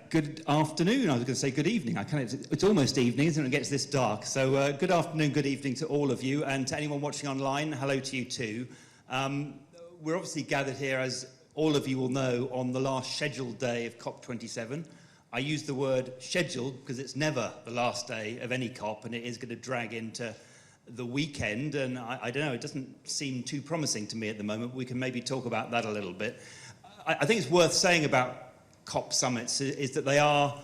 Good afternoon. I was going to say good evening. It's almost evening, isn't it? It gets this dark. So good afternoon, good evening to all of you, and to anyone watching online, hello to you too. We're obviously gathered here, as all of you will know, on the last scheduled day of COP27. I use the word scheduled because it's never the last day of any COP, and it is going to drag into the weekend, and I don't know, it doesn't seem too promising to me at the moment. We can maybe talk about that a little bit. I think it's worth saying about COP summits is that they are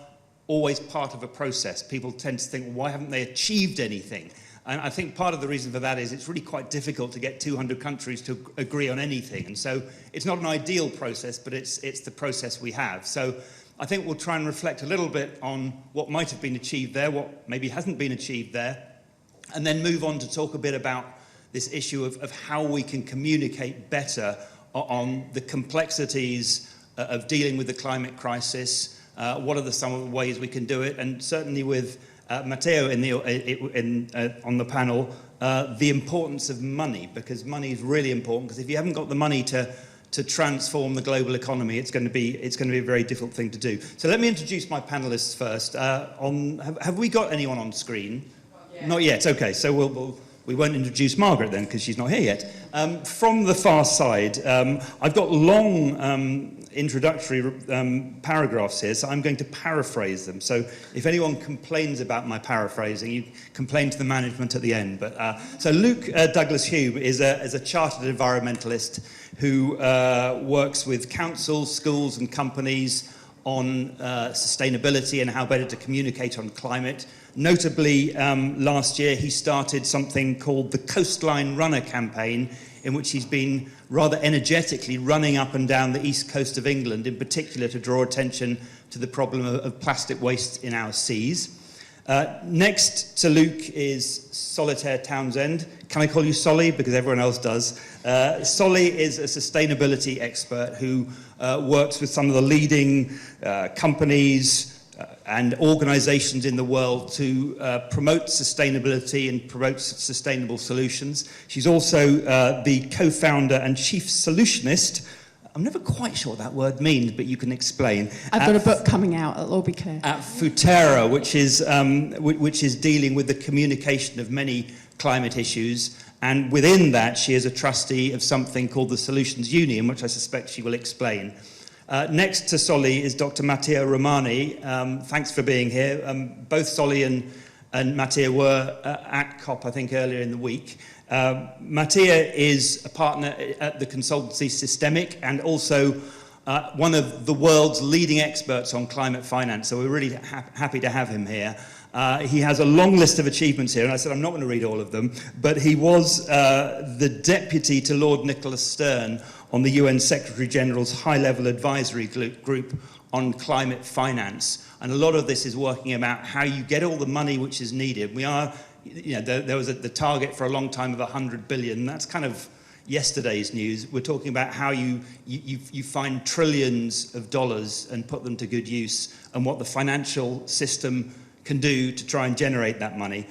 always part of a process. People tend to think, well, why haven't they achieved anything? And I think part of the reason for that is it's really quite difficult to get 200 countries to agree on anything. And so it's not an ideal process, but it's the process we have. So I think we'll try and reflect a little bit on what might have been achieved there, what maybe hasn't been achieved there, and then move on to talk a bit about this issue of how we can communicate better on the complexities of dealing with the climate crisis. What are some of the ways we can do it? And certainly with Matteo on the panel, the importance of money, because money is really important, because if you haven't got the money to transform the global economy, it's going to be a very difficult thing to do. So let me introduce my panelists first. Have we got anyone on screen? Not yet. Okay, so we won't introduce Margaret then, because she's not here yet. From the far side, I've got long introductory paragraphs here, so I'm going to paraphrase them. So if anyone complains about my paraphrasing, you complain to the management at the end. But so Luke Douglas-Hume is a chartered environmentalist who works with councils, schools and companies on sustainability and how better to communicate on climate. Notably, last year he started something called the Coastline Runner campaign, in which he's been rather energetically running up and down the east coast of England, in particular to draw attention to the problem of plastic waste in our seas. Next to Luke is Solitaire Townsend. Can I call you Solly? Because everyone else does. Solly is a sustainability expert who works with some of the leading companies and organizations in the world to promote sustainability and promote sustainable solutions. She's also the co-founder and chief solutionist. I'm never quite sure what that word means, but you can explain. I've got a book coming out, it'll all be clear. At Futera, which is dealing with the communication of many climate issues. And within that, she is a trustee of something called the Solutions Union, which I suspect she will explain. Next to Solly is Dr. Matteo Romani. Thanks for being here. Both Solly and Matteo were at COP, I think, earlier in the week. Matteo is a partner at the consultancy Systemic and also one of the world's leading experts on climate finance. So we're really happy to have him here. He has a long list of achievements here, and I said I'm not going to read all of them, but he was the deputy to Lord Nicholas Stern on the UN Secretary General's high-level advisory group on climate finance. And a lot of this is working about how you get all the money which is needed. We are, there was the target for a long time of 100 billion. That's kind of yesterday's news. We're talking about how you find trillions of dollars and put them to good use, and what the financial system can do to try and generate that money.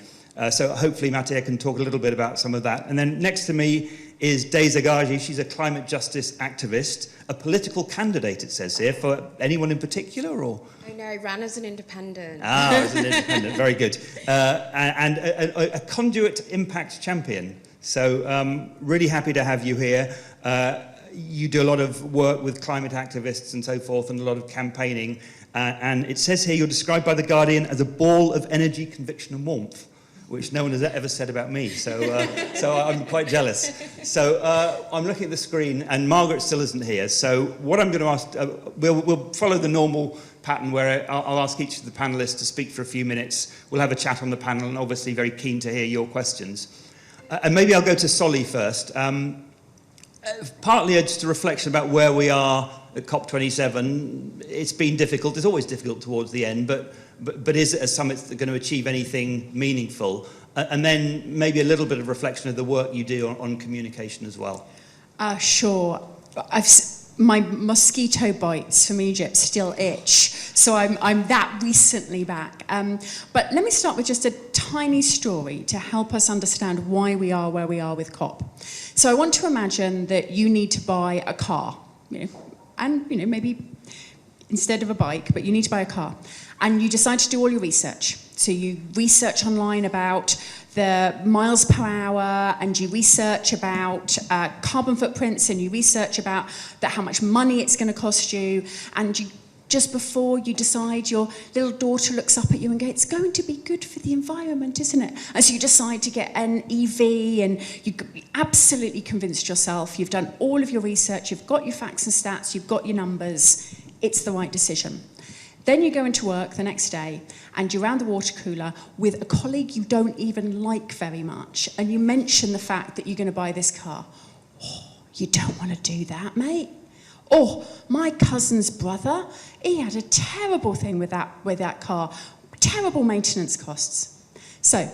So hopefully Matteo can talk a little bit about some of that. And then next to me is Deiza Gaji. She's a climate justice activist, a political candidate, it says here, for anyone in particular, or? I know, ran as an independent. As an independent, very good. And a conduit impact champion. So really happy to have you here. You do a lot of work with climate activists and so forth, and a lot of campaigning. And it says here you're described by The Guardian as a ball of energy, conviction and warmth, which no one has ever said about me, so I'm quite jealous. So I'm looking at the screen, and Margaret still isn't here. So what I'm going to ask, we'll follow the normal pattern where I'll ask each of the panelists to speak for a few minutes. We'll have a chat on the panel, and obviously very keen to hear your questions. And maybe I'll go to Solly first. Partly just a reflection about where we are at COP27. It's been difficult. It's always difficult towards the end, but is it a summit that's going to achieve anything meaningful? And then maybe a little bit of reflection of the work you do on communication as well. Sure. My mosquito bites from Egypt still itch, so I'm that recently back. But let me start with just a tiny story to help us understand why we are where we are with COP. So I want to imagine that you need to buy a car, and maybe instead of a bike, but you need to buy a car. And you decide to do all your research. So you research online about the miles per hour, and you research about carbon footprints, and you research about how much money it's going to cost you, and you, just before you decide, your little daughter looks up at you and goes, it's going to be good for the environment, isn't it? And so you decide to get an EV, and you absolutely convinced yourself, you've done all of your research, you've got your facts and stats, you've got your numbers, it's the right decision. Then you go into work the next day and you're around the water cooler with a colleague you don't even like very much, and you mention the fact that you're going to buy this car. Oh, you don't want to do that, mate. Oh, my cousin's brother, he had a terrible thing with that car. Terrible maintenance costs. So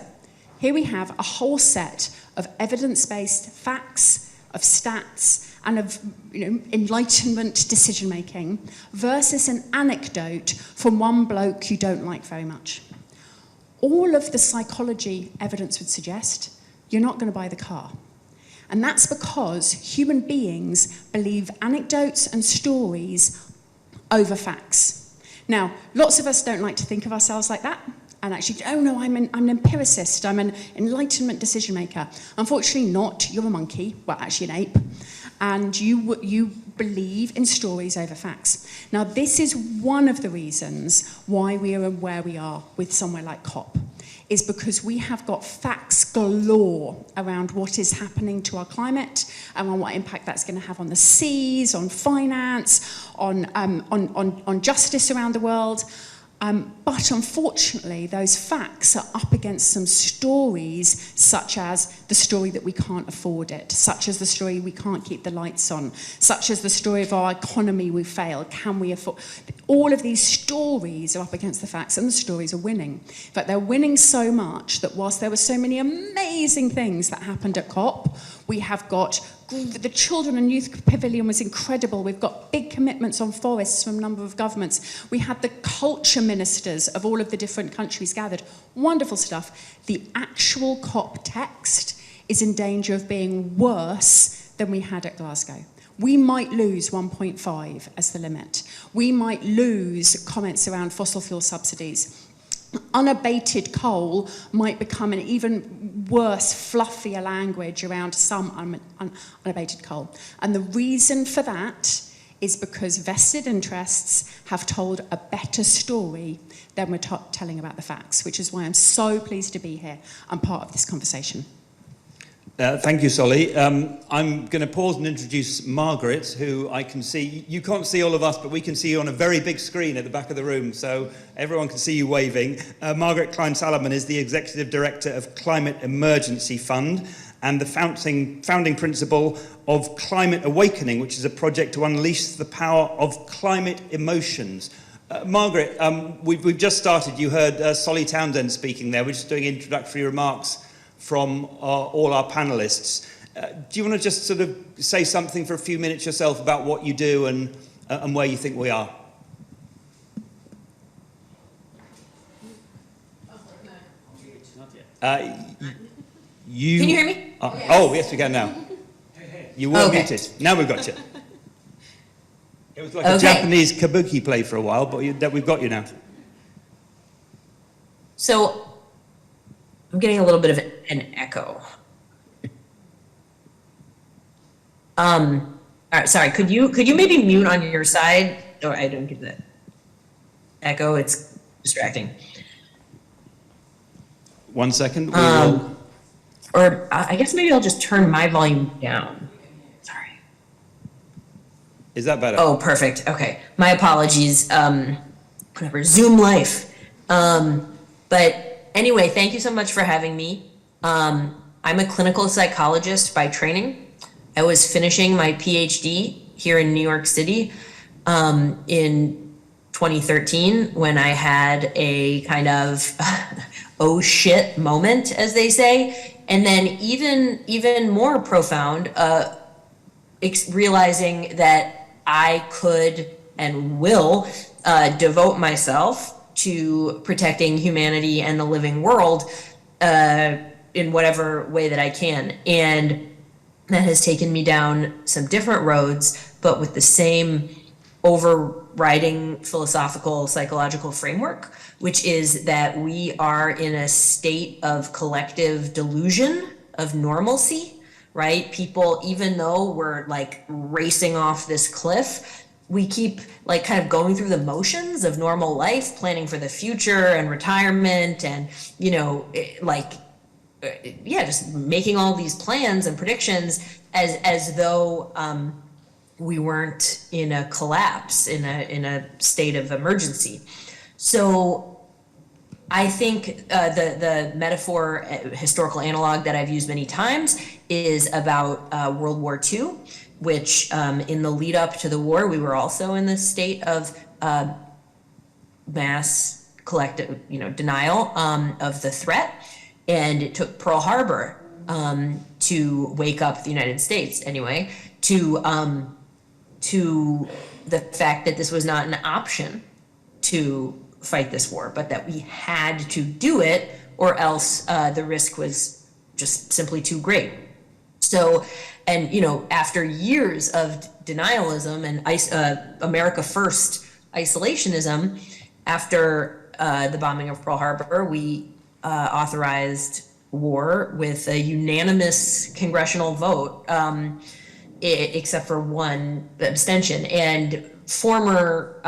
here we have a whole set of evidence-based facts, of stats, and of enlightenment decision-making versus an anecdote from one bloke you don't like very much. All of the psychology evidence would suggest you're not going to buy the car. And that's because human beings believe anecdotes and stories over facts. Now, lots of us don't like to think of ourselves like that. And actually, oh no, I'm an empiricist, I'm an enlightenment decision maker. Unfortunately not, you're a monkey, well actually an ape, and you believe in stories over facts. Now this is one of the reasons why we are where we are with somewhere like COP, is because we have got facts galore around what is happening to our climate and on what impact that's going to have on the seas, on finance, on justice around the world. But unfortunately, those facts are up against some stories, such as the story that we can't afford it, such as the story we can't keep the lights on, such as the story of our economy we failed, can we afford... All of these stories are up against the facts, and the stories are winning. In fact, they're winning so much that whilst there were so many amazing things that happened at COP, we have got... The Children and Youth Pavilion was incredible. We've got big commitments on forests from a number of governments. We had the culture ministers of all of the different countries gathered. Wonderful stuff. The actual COP text is in danger of being worse than we had at Glasgow. We might lose 1.5 as the limit. We might lose comments around fossil fuel subsidies. Unabated coal might become an even worse, fluffier language around some unabated coal. And the reason for that is because vested interests have told a better story than we're telling about the facts, which is why I'm so pleased to be here and part of this conversation. Thank you, Solly. I'm going to pause and introduce Margaret, who I can see. You can't see all of us, but we can see you on a very big screen at the back of the room, so everyone can see you waving. Margaret Klein-Salomon is the Executive Director of Climate Emergency Fund and the founding principal of Climate Awakening, which is a project to unleash the power of climate emotions. Margaret, we've just started. You heard Solly Townsend speaking there. We're just doing introductory remarks from all our panelists. Do you want to just sort of say something for a few minutes yourself about what you do and where you think we are? Can you hear me? Oh, yes, we can now. You were muted. Now we've got you. It was like a Japanese kabuki play for a while, but we've got you now. So I'm getting a little bit of an echo. All right, sorry. Could you maybe mute on your side? Oh, I don't get that echo. It's distracting. 1 second. Or I guess maybe I'll just turn my volume down. Sorry. Is that better? Oh, perfect. Okay. My apologies. Whatever. Zoom life. But anyway, thank you so much for having me. I'm a clinical psychologist by training. I was finishing my PhD here in New York City in 2013 when I had a kind of oh shit moment, as they say. And then even more profound, realizing that I could and will devote myself to protecting humanity and the living world in whatever way that I can. And that has taken me down some different roads, but with the same overriding philosophical psychological framework, which is that we are in a state of collective delusion of normalcy, right? People, even though we're like racing off this cliff, we keep like kind of going through the motions of normal life, planning for the future and retirement and, just making all these plans and predictions as though we weren't in a collapse, in a state of emergency. So I think the metaphor, historical analog that I've used many times is about World War II, which in the lead up to the war, we were also in this state of mass collective, denial of the threat. And it took Pearl Harbor to wake up the United States, anyway, to the fact that this was not an option to fight this war, but that we had to do it, or else the risk was just simply too great. So, and after years of denialism and America First isolationism, after the bombing of Pearl Harbor, we authorized war with a unanimous congressional vote, except for one abstention. And former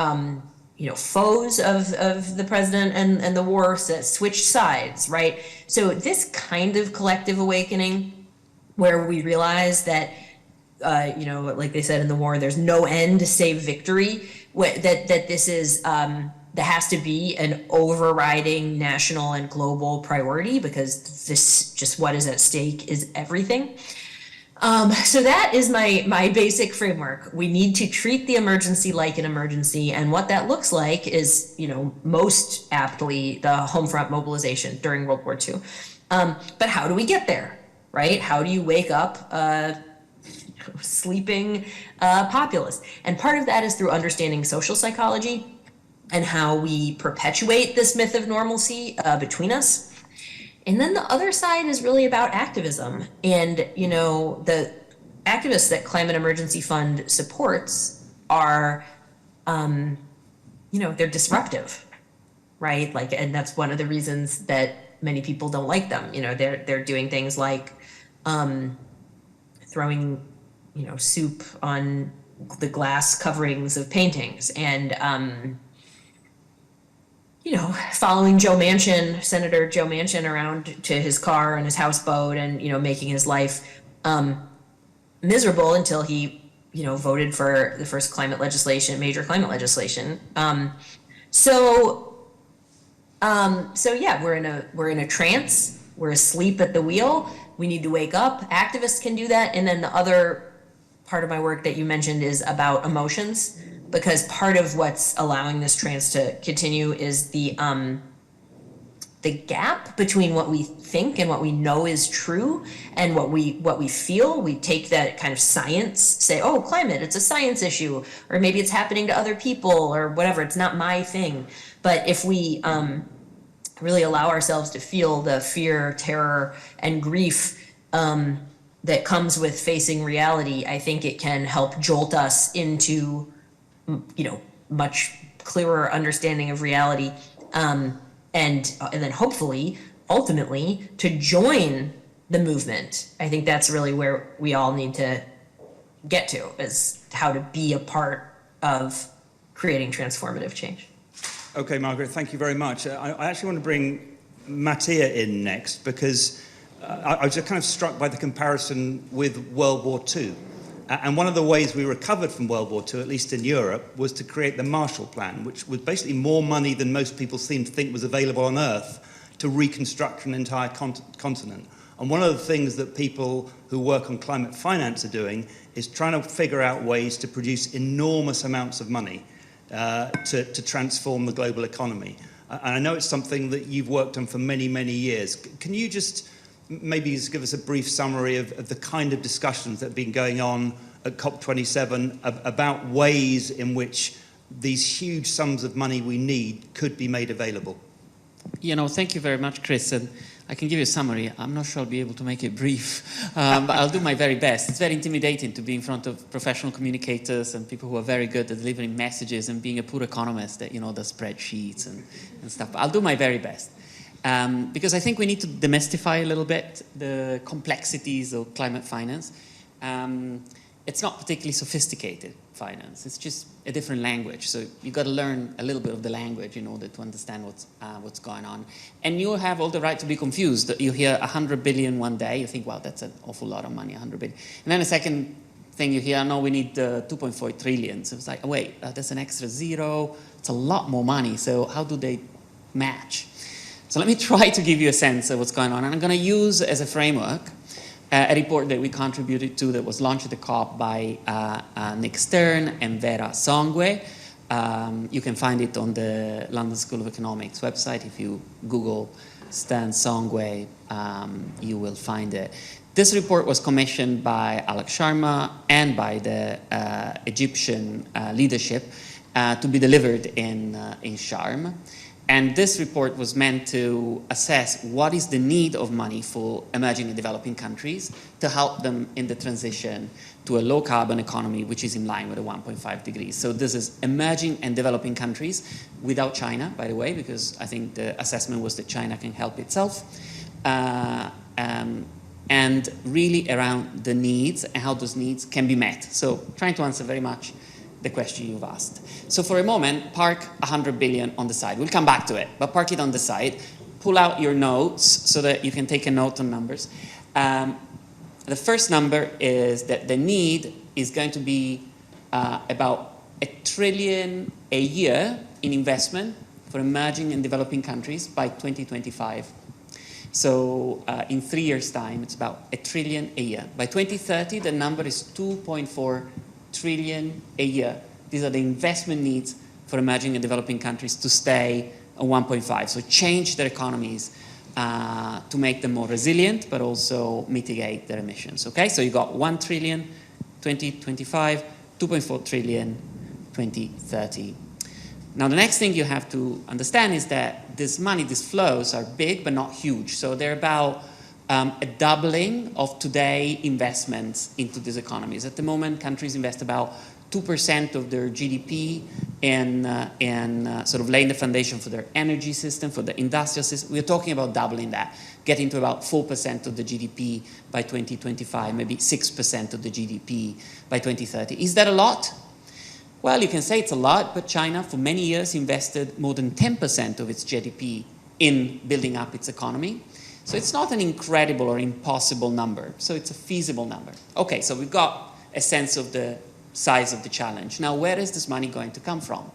foes of the president and the war switched sides, right? So this kind of collective awakening where we realize that, like they said in the war, there's no end save victory, that this is, that has to be an overriding national and global priority, because this, just what is at stake is everything. So that is my basic framework. We need to treat the emergency like an emergency, and what that looks like is, most aptly the home front mobilization during World War II. But how do we get there, right? How do you wake up sleeping populace? And part of that is through understanding social psychology and how we perpetuate this myth of normalcy between us. And then the other side is really about activism. And, the activists that Climate Emergency Fund supports are, they're disruptive, right? Like, and that's one of the reasons that many people don't like them. They're doing things like throwing, soup on the glass coverings of paintings, and, following Senator Joe Manchin around to his car and his houseboat, and, making his life miserable until he, voted for the first major climate legislation. So yeah, we're in a trance. We're asleep at the wheel. We need to wake up. Activists can do that. And then the other part of my work that you mentioned is about emotions, because part of what's allowing this trance to continue is the gap between what we think and what we know is true and what we feel. We take that kind of science, say, oh, climate, it's a science issue, or maybe it's happening to other people or whatever, it's not my thing. But if we really allow ourselves to feel the fear, terror, and grief that comes with facing reality, I think it can help jolt us into much clearer understanding of reality, and then hopefully, ultimately, to join the movement. I think that's really where we all need to get to, is how to be a part of creating transformative change. Okay, Margaret, thank you very much. I actually want to bring Mattia in next, because I was just kind of struck by the comparison with World War II. And one of the ways we recovered from World War II, at least in Europe, was to create the Marshall Plan, which was basically more money than most people seem to think was available on Earth to reconstruct an entire continent. And one of the things that people who work on climate finance are doing is trying to figure out ways to produce enormous amounts of money to transform the global economy. And I know it's something that you've worked on for many, many years. Can you just maybe just give us a brief summary of the kind of discussions that have been going on at COP27 about ways in which these huge sums of money we need could be made available? Thank you very much, Chris. And I can give you a summary. I'm not sure I'll be able to make it brief, but I'll do my very best. It's very intimidating to be in front of professional communicators and people who are very good at delivering messages and being a poor economist that, does spreadsheets and stuff. But I'll do my very best. Because I think we need to demystify a little bit the complexities of climate finance. It's not particularly sophisticated finance. It's just a different language. So you've got to learn a little bit of the language in order to understand what's going on. And you have all the right to be confused. You hear 100 billion one day, you think, wow, that's an awful lot of money, 100 billion. And then the second thing you hear, no, we need 2.4 trillion. So it's like, oh, wait, that's an extra zero. It's a lot more money. So how do they match? So let me try to give you a sense of what's going on. And I'm going to use as a framework a report that we contributed to that was launched at the COP by Nick Stern and Vera Songwe. You can find it on the London School of Economics website. If you Google Stern Songwe, you will find it. This report was commissioned by Alok Sharma and by the Egyptian leadership to be delivered in Sharm. And this report was meant to assess what is the need of money for emerging and developing countries to help them in the transition to a low carbon economy, which is in line with the 1.5 degrees. So this is emerging and developing countries without China, by the way, because I think the assessment was that China can help itself. And really around the needs and how those needs can be met. So trying to answer very much the question you've asked. So for a moment, park 100 billion on the side. We'll come back to it, but park it on the side. Pull out your notes so that you can take a note on numbers. The first number is that the need is going to be about $1 trillion a year in investment for emerging and developing countries by 2025. So in 3 years' time, it's about $1 trillion a year. By 2030, the number is 2.4 trillion a year. These are the investment needs for emerging and developing countries to stay at 1.5. So change their economies to make them more resilient, but also mitigate their emissions. Okay, so you got 1 trillion, 2025, 2.4 trillion, 2030. Now the next thing you have to understand is that this money, these flows are big, but not huge. So they're about a doubling of today investments into these economies. At the moment, countries invest about 2% of their GDP in sort of laying the foundation for their energy system, for the industrial system. We're talking about doubling that, getting to about 4% of the GDP by 2025, maybe 6% of the GDP by 2030. Is that a lot? Well, you can say it's a lot, but China for many years invested more than 10% of its GDP in building up its economy. So it's not an incredible or impossible number. So it's a feasible number. Okay, so we've got a sense of the size of the challenge. Now, where is this money going to come from?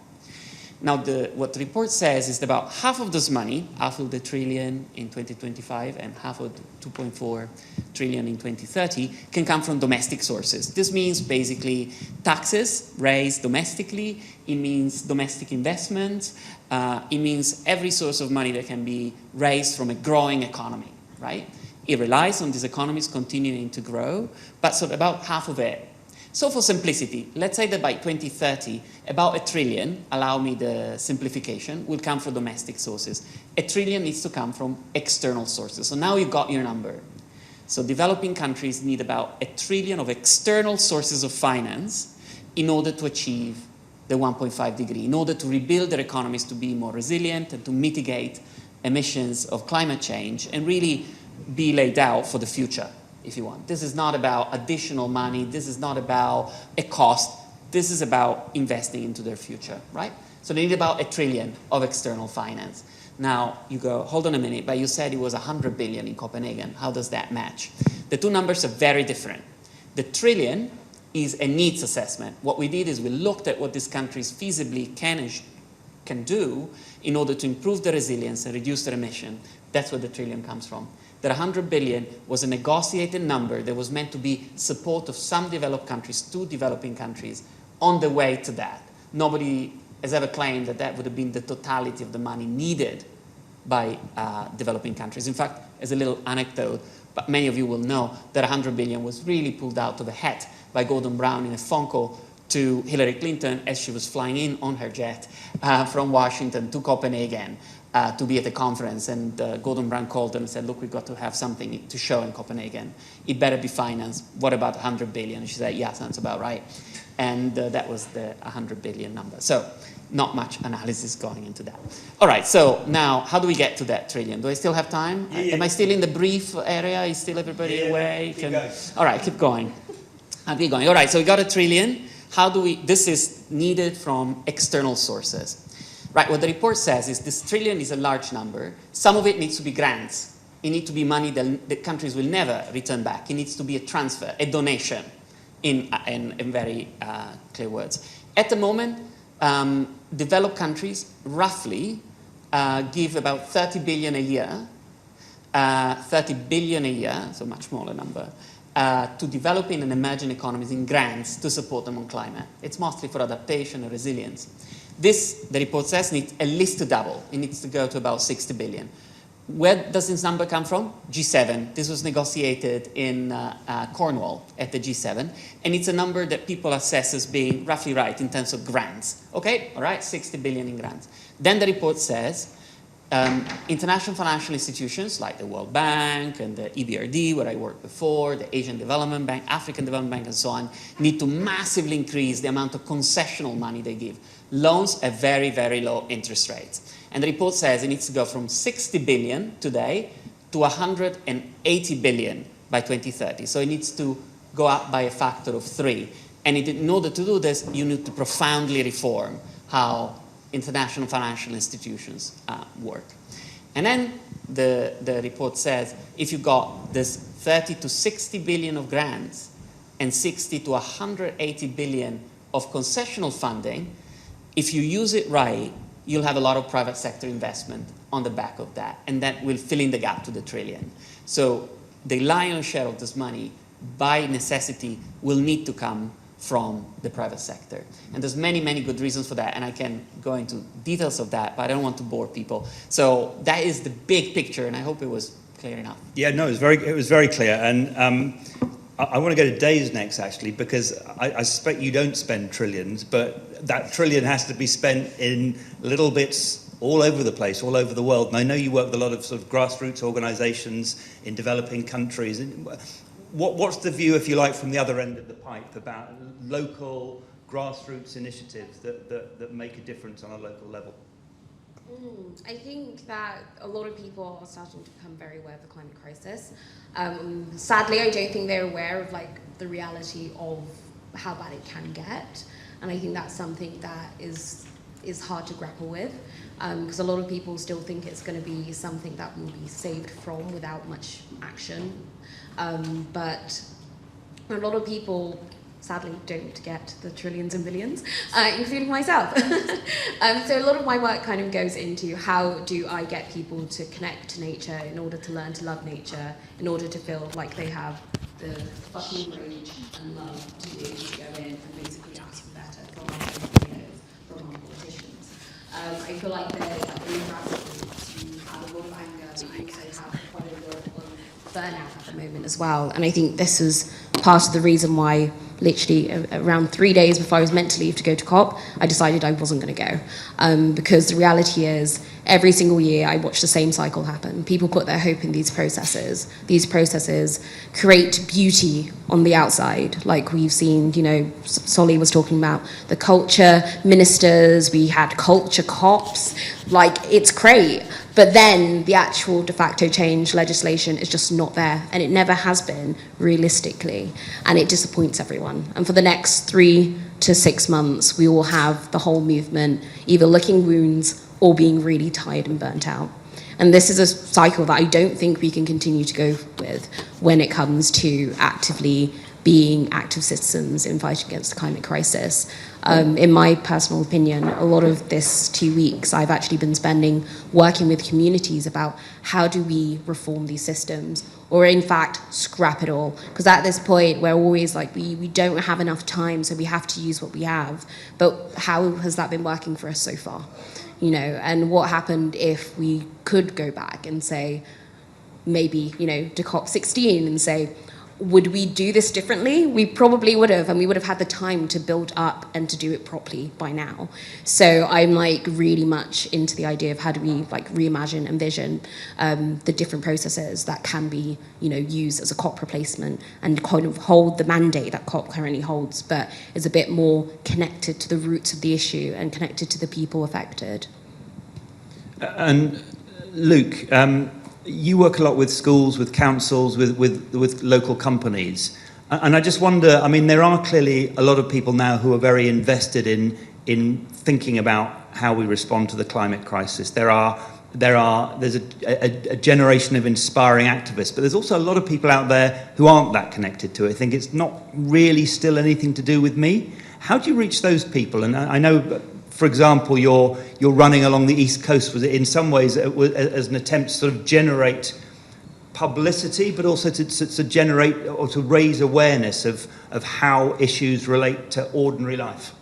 Now, what the report says is that about half of this money, half of the trillion in 2025 and half of the 2.4 trillion in 2030, can come from domestic sources. This means basically taxes raised domestically. It means domestic investment. It means every source of money that can be raised from a growing economy, right? It relies on these economies continuing to grow, but so about half of it. So for simplicity, let's say that by 2030, about $1 trillion, allow me the simplification, will come from domestic sources. $1 trillion needs to come from external sources. So now you've got your number. So developing countries need about $1 trillion of external sources of finance in order to achieve the 1.5 degree, in order to rebuild their economies to be more resilient and to mitigate emissions of climate change and really be laid out for the future, if you want. This is not about additional money. This is not about a cost. This is about investing into their future, right? So they need about $1 trillion of external finance. Now, you go, hold on a minute, but you said it was 100 billion in Copenhagen. How does that match? The two numbers are very different. The trillion is a needs assessment. What we did is we looked at what these countries feasibly can do in order to improve their resilience and reduce their emission. That's where the trillion comes from. That 100 billion was a negotiated number that was meant to be support of some developed countries to developing countries on the way to that. Nobody has ever claimed that that would have been the totality of the money needed by developing countries. In fact, as a little anecdote, but many of you will know that 100 billion was really pulled out of a hat by Gordon Brown in a phone call to Hillary Clinton as she was flying in on her jet from Washington to Copenhagen to be at the conference, and Gordon Brown called them and said, look, we've got to have something to show in Copenhagen. It better be financed. What about 100 billion? She said, yeah, sounds about right. And that was the 100 billion number. So not much analysis going into that. All right, so now how do we get to that trillion? Do I still have time? Yeah. Am I still in the brief area? Is still everybody awake? Keep going. All right, keep going. I'll keep going. All right, so we got a trillion. How do we, this is needed from external sources. Right, what the report says is this trillion is a large number. Some of it needs to be grants. It needs to be money that the countries will never return back. It needs to be a transfer, a donation, in very clear words. At the moment, developed countries roughly give about 30 billion a year, 30 billion a year, so a much smaller number, to developing and emerging economies in grants to support them on climate. It's mostly for adaptation and resilience. This, the report says, needs at least to double. It needs to go to about 60 billion. Where does this number come from? G7. This was negotiated in Cornwall at the G7. And it's a number that people assess as being roughly right in terms of grants. Okay, all right, 60 billion in grants. Then the report says international financial institutions like the World Bank and the EBRD, where I worked before, the Asian Development Bank, African Development Bank, and so on, need to massively increase the amount of concessional money they give. Loans at very, very low interest rates. And the report says it needs to go from 60 billion today to 180 billion by 2030. So it needs to go up by a factor of 3. And in order to do this, you need to profoundly reform how international financial institutions work. And then the report says if you got this 30 to 60 billion of grants and 60 to 180 billion of concessional funding, if you use it right, you'll have a lot of private sector investment on the back of that, and that will fill in the gap to the trillion. So the lion's share of this money, by necessity, will need to come from the private sector. And there's many, many good reasons for that, and I can go into details of that, but I don't want to bore people. So that is the big picture, and I hope it was clear enough. Yeah, no, it was very clear. And I want to go to Days next, actually, because I suspect you don't spend trillions, but that trillion has to be spent in little bits all over the place, all over the world. And I know you work with a lot of sort of grassroots organizations in developing countries. What's the view, if you like, from the other end of the pipe about local grassroots initiatives that make a difference on a local level? I think that a lot of people are starting to become very aware of the climate crisis. Sadly, I don't think they're aware of like the reality of how bad it can get, and I think that's something that is hard to grapple with, because a lot of people still think it's going to be something that will be saved from without much action, but a lot of people sadly don't get the trillions and billions, including myself. So a lot of my work kind of goes into how do I get people to connect to nature in order to learn to love nature, in order to feel like they have the fucking rage and love to be able to go in and basically ask for better from our leaders, from our politicians. I feel like they're like really grassroots. You have a lot of anger, but you also have quite a lot of burnout at the moment as well. And I think this is part of the reason why literally around 3 days before I was meant to leave to go to COP, I decided I wasn't going to go. Because the reality is, every single year I watch the same cycle happen. People put their hope in these processes. These processes create beauty on the outside. Like we've seen, you know, Solly was talking about the culture ministers, we had culture cops. Like, it's great. But then the actual de facto change legislation is just not there, and it never has been realistically, and it disappoints everyone. And for the next 3 to 6 months, we will have the whole movement either licking wounds or being really tired and burnt out. And this is a cycle that I don't think we can continue to go with when it comes to actively being active citizens in fighting against the climate crisis. In my personal opinion, a lot of this 2 weeks I've actually been spending working with communities about how do we reform these systems, or in fact scrap it all, because at this point we're always like we don't have enough time, so we have to use what we have. But how has that been working for us so far? You know, and what happened if we could go back and say, maybe, you know, to COP16 and say, would we do this differently? We probably would have, and we would have had the time to build up and to do it properly by now. So I'm like really much into the idea of how do we like reimagine, envision the different processes that can be, you know, used as a COP replacement and kind of hold the mandate that COP currently holds, but is a bit more connected to the roots of the issue and connected to the people affected. And Luke, you work a lot with schools, with councils, with local companies. And I just wonder, I mean, there are clearly a lot of people now who are very invested in thinking about how we respond to the climate crisis. There's a generation of inspiring activists, but there's also a lot of people out there who aren't that connected to it. I think it's not really still anything to do with me. How do you reach those people? And I know, for example, you're running along the East Coast. Was it in some ways as an attempt to sort of generate publicity, but also to generate or to raise awareness of how issues relate to ordinary life?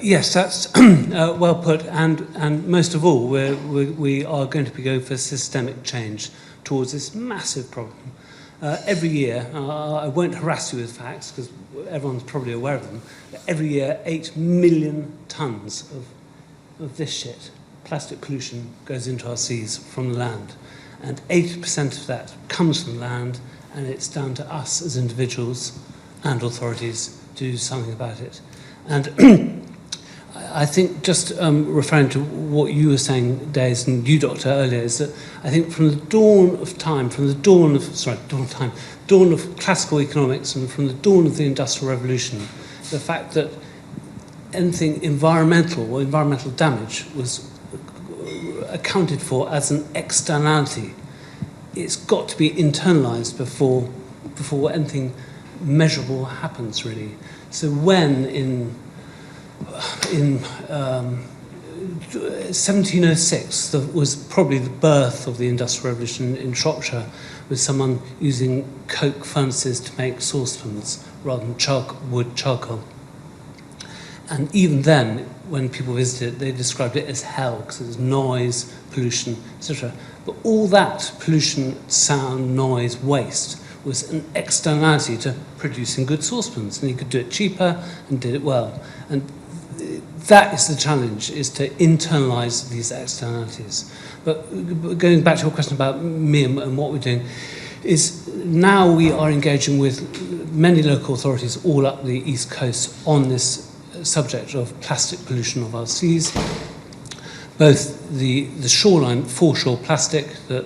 Yes, that's well put, and most of all, we are going to be going for systemic change towards this massive problem. Every year, I won't harass you with facts because everyone's probably aware of them, but every year 8 million tonnes of this shit, plastic pollution, goes into our seas from the land. And 80% of that comes from land, and it's down to us as individuals and authorities to do something about it. And I think just referring to what you were saying, Des, and you, Doctor, earlier, is that I think from the dawn of time, dawn of classical economics and from the dawn of the Industrial Revolution, the fact that anything environmental or environmental damage was accounted for as an externality, it's got to be internalized before anything measurable happens, really. So when in 1706, that was probably the birth of the Industrial Revolution in Shropshire, with someone using coke furnaces to make saucepans rather than wood charcoal. And even then, when people visited it, they described it as hell because it was noise, pollution, etc. But all that pollution, sound, noise, waste was an externality to producing good saucepans, and you could do it cheaper and did it well. And that is the challenge, is to internalize these externalities. But going back to your question about me and what we're doing, is now we are engaging with many local authorities all up the East Coast on this subject of plastic pollution of our seas, both the shoreline, foreshore plastic that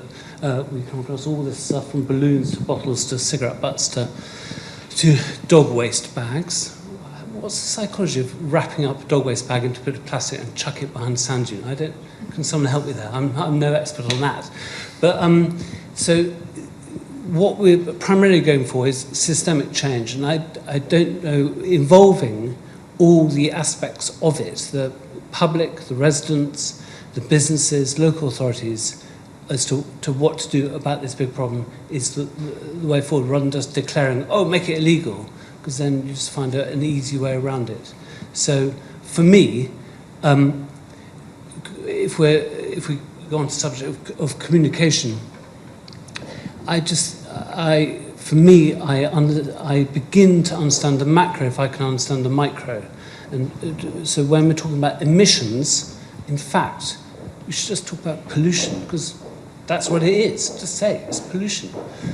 we come across, all this stuff from balloons to bottles to cigarette butts to dog waste bags. What's the psychology of wrapping up a dog waste bag into a bit of plastic and chuck it behind a sand dune? Can someone help me there? I'm no expert on that. But so what we're primarily going for is systemic change, and I don't know, involving all the aspects of it, the public, the residents, the businesses, local authorities, as to what to do about this big problem is the way forward, rather than just declaring, oh, make it illegal, because then you just find an easy way around it. So for me, if we go on to the subject of communication, I begin to understand the macro if I can understand the micro. And so when we're talking about emissions, in fact, we should just talk about pollution, because that's what it is. Just say it's pollution.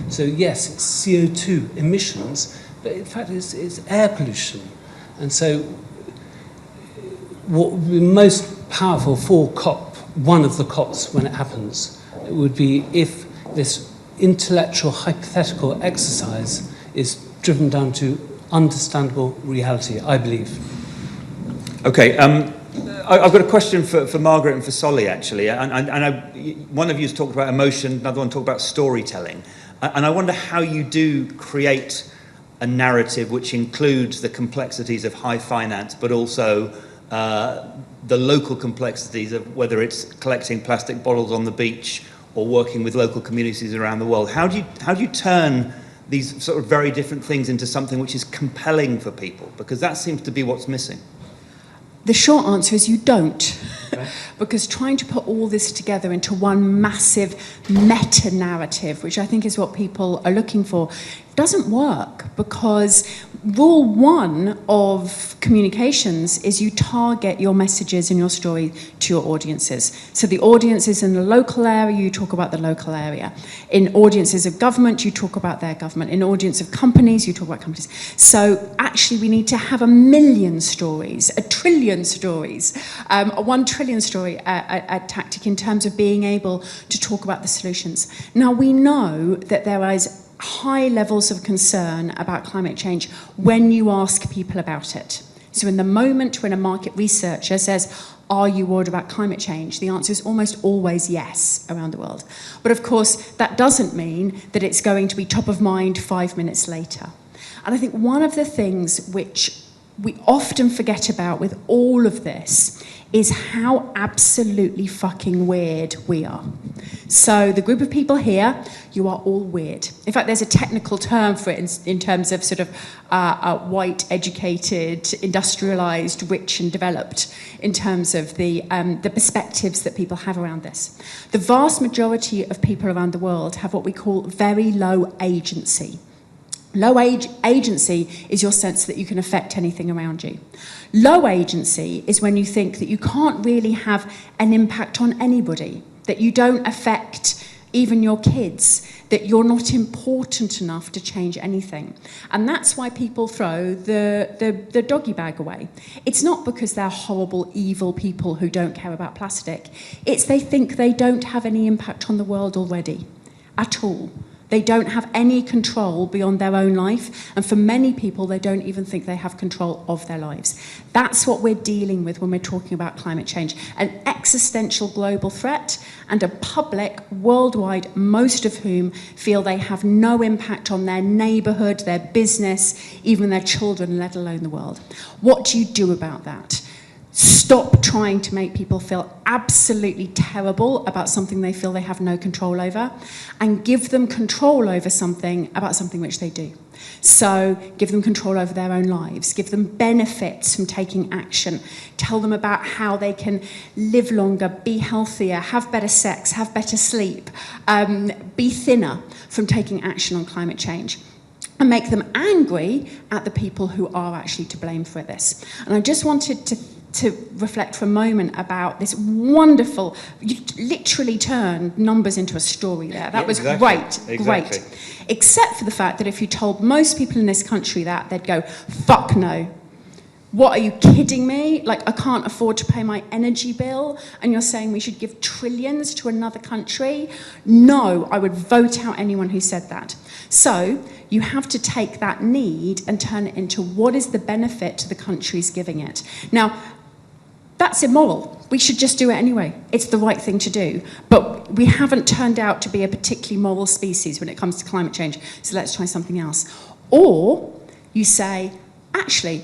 So yes, it's CO2 emissions, but in fact it's air pollution. And so what would be most powerful for COP, one of the COPs when it happens, it would be if this intellectual hypothetical exercise is driven down to understandable reality, I believe. Okay, I've got a question for Margaret and for Solly, actually. And one of you has talked about emotion, another one talked about storytelling. And I wonder how you do create a narrative which includes the complexities of high finance, but also the local complexities of whether it's collecting plastic bottles on the beach or working with local communities around the world. How do you turn these sort of very different things into something which is compelling for people? Because that seems to be what's missing. The short answer is you don't. Right. Because trying to put all this together into one massive meta-narrative, which I think is what people are looking for, doesn't work, because rule one of communications is you target your messages and your story to your audiences. So the audiences in the local area, you talk about the local area. In audiences of government, you talk about their government. In audience of companies, you talk about companies. So actually we need to have 1 million stories, 1 trillion stories, a 1 trillion story a tactic in terms of being able to talk about the solutions. Now we know that there is high levels of concern about climate change when you ask people about it. So in the moment when a market researcher says, are you worried about climate change? The answer is almost always yes around the world. But of course, that doesn't mean that it's going to be top of mind 5 minutes later. And I think one of the things which we often forget about with all of this is how absolutely fucking weird we are. So the group of people here, you are all weird. In fact, there's a technical term for it in terms of sort of white, educated, industrialized, rich and developed, in terms of the perspectives that people have around this. The vast majority of people around the world have what we call very low agency. Low agency is your sense that you can affect anything around you. Low agency is when you think that you can't really have an impact on anybody, that you don't affect even your kids, that you're not important enough to change anything. And that's why people throw the doggy bag away. It's not because they're horrible, evil people who don't care about plastic. It's they think they don't have any impact on the world already, at all. They don't have any control beyond their own life, and for many people, they don't even think they have control of their lives. That's what we're dealing with when we're talking about climate change, an existential global threat and a public worldwide, most of whom feel they have no impact on their neighborhood, their business, even their children, let alone the world. What do you do about that? Stop trying to make people feel absolutely terrible about something they feel they have no control over, and give them control over something about something which they do. So give them control over their own lives, give them benefits from taking action, tell them about how they can live longer, be healthier, have better sex, have better sleep, be thinner from taking action on climate change. And make them angry at the people who are actually to blame for this. And I just wanted to reflect for a moment about this wonderful, you literally turned numbers into a story there. That was exactly. great. Except for the fact that if you told most people in this country that, they'd go, fuck no. What, are you kidding me? Like, I can't afford to pay my energy bill, and you're saying we should give trillions to another country? No, I would vote out anyone who said that. So you have to take that need and turn it into what is the benefit to the countries giving it. Now, that's immoral. We should just do it anyway. It's the right thing to do. But we haven't turned out to be a particularly moral species when it comes to climate change, so let's try something else. Or you say, actually,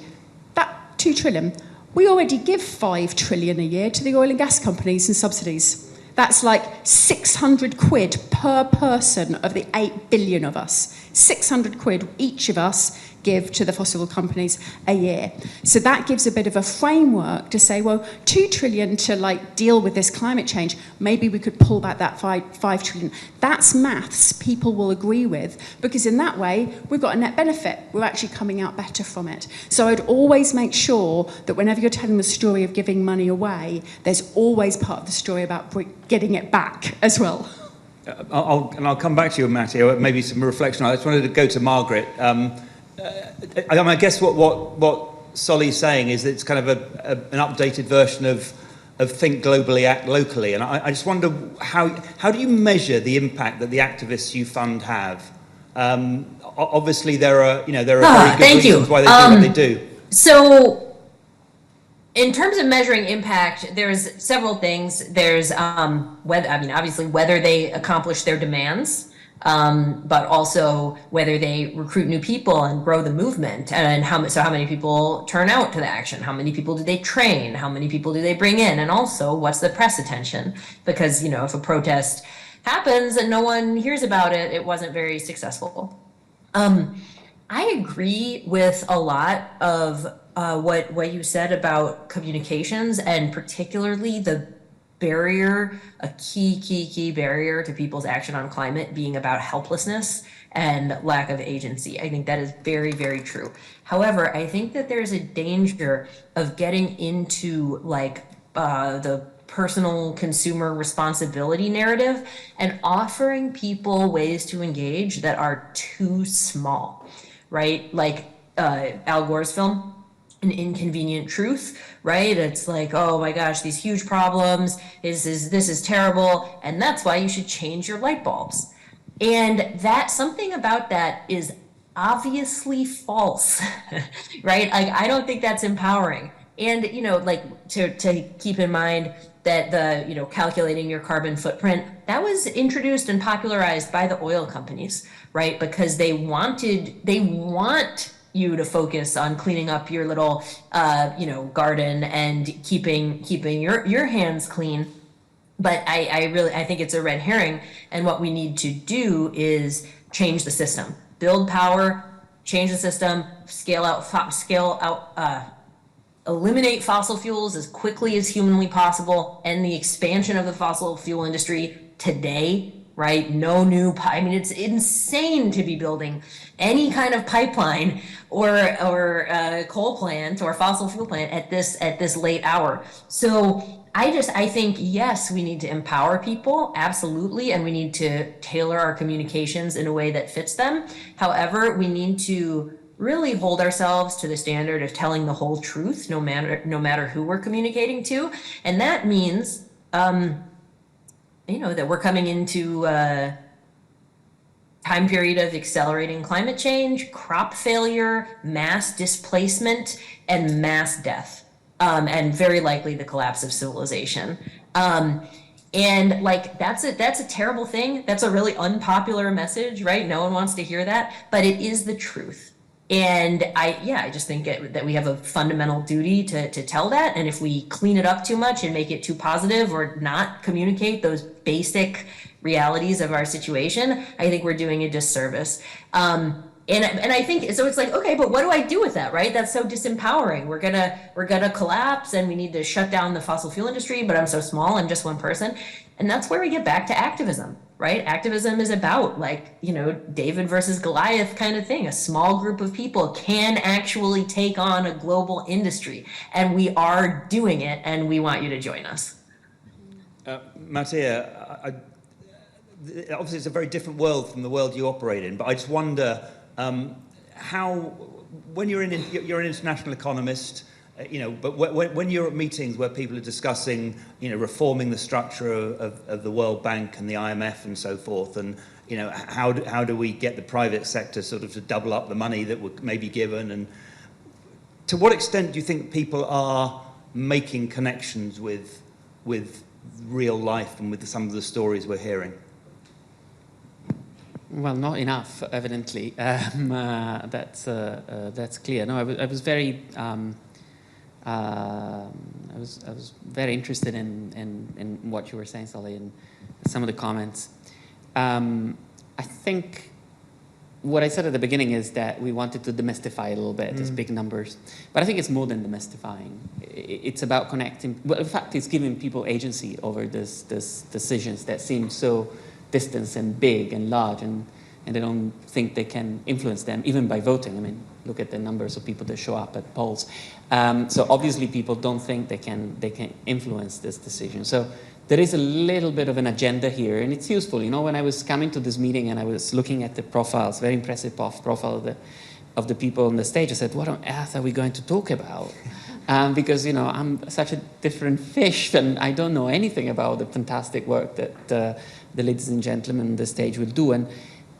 2 trillion, we already give 5 trillion a year to the oil and gas companies in subsidies. That's like 600 quid per person of the 8 billion of us. 600 quid each of us give to the fossil companies a year. So that gives a bit of a framework to say, well, 2 trillion to like deal with this climate change, maybe we could pull back that 5 trillion. That's maths people will agree with, because in that way, we've got a net benefit. We're actually coming out better from it. So I'd always make sure that whenever you're telling the story of giving money away, there's always part of the story about getting it back as well. I'll come back to you, Matty, or maybe some reflection. I just wanted to go to Margaret. I guess what Solly's saying is that it's kind of an updated version of think globally, act locally. And I just wonder how do you measure the impact that the activists you fund have? Obviously, there are very good reasons why they do what they do. So, in terms of measuring impact, there's several things. There's obviously whether they accomplish their demands. But also whether they recruit new people and grow the movement, and how many people turn out to the action, how many people do they train, how many people do they bring in, and also what's the press attention, because if a protest happens and no one hears about it, it wasn't very successful. I agree with a lot of what you said about communications, and particularly the barrier, a key barrier to people's action on climate being about helplessness and lack of agency. I think that is very, very true. However, I think that there's a danger of getting into like the personal consumer responsibility narrative and offering people ways to engage that are too small, right? Like Al Gore's film, An Inconvenient Truth, right? It's like, oh my gosh, these huge problems, this is terrible, and that's why you should change your light bulbs. And that something about that is obviously false, right? Like, I don't think that's empowering. And, you know, like to keep in mind that the, you know, calculating your carbon footprint, that was introduced and popularized by the oil companies, right? Because they want you to focus on cleaning up your little, you know, garden and keeping your hands clean. But I think it's a red herring. And what we need to do is change the system, build power, change the system, scale out, eliminate fossil fuels as quickly as humanly possible, and the expansion of the fossil fuel industry today, right? No new, I mean, it's insane to be building any kind of pipeline or coal plant or fossil fuel plant at this late hour. So I think, yes, we need to empower people, absolutely, and we need to tailor our communications in a way that fits them. However, we need to really hold ourselves to the standard of telling the whole truth, no matter who we're communicating to. And that means, you know, that we're coming into a time period of accelerating climate change, crop failure, mass displacement, and mass death, and very likely the collapse of civilization. And like, that's a terrible thing. That's a really unpopular message, right? No one wants to hear that, but it is the truth. And I just think that we have a fundamental duty to tell that. And if we clean it up too much and make it too positive or not communicate those basic realities of our situation, I think we're doing a disservice. And I think so. It's like, okay, but what do I do with that, right? That's so disempowering. We're gonna collapse, and we need to shut down the fossil fuel industry. But I'm so small, I'm just one person, and that's where we get back to activism, right? Activism is about, like, you know, David versus Goliath kind of thing. A small group of people can actually take on a global industry, and we are doing it. And we want you to join us. Mattia, obviously it's a very different world from the world you operate in, but I just wonder how, when you're an international economist, you know, but when you're at meetings where people are discussing, you know, reforming the structure of the World Bank and the IMF and so forth, and, you know, how do we get the private sector sort of to double up the money that may be given, and to what extent do you think people are making connections with real life and with some of the stories we're hearing? Well, not enough, evidently. That's clear. No, I was very I was very interested in what you were saying, Sally, and some of the comments. I think what I said at the beginning is that we wanted to demystify a little bit these big numbers, but I think it's more than demystifying. It's about connecting. Well, in fact, it's giving people agency over these decisions that seem so distant and big and large, and they don't think they can influence them, even by voting. I mean, look at the numbers of people that show up at polls. So obviously people don't think they can influence this decision. So there is a little bit of an agenda here, and it's useful. You know, when I was coming to this meeting and I was looking at the profiles, very impressive profile of the people on the stage, I said, what on earth are we going to talk about? Because, you know, I'm such a different fish, and I don't know anything about the fantastic work that the ladies and gentlemen on the stage will do. And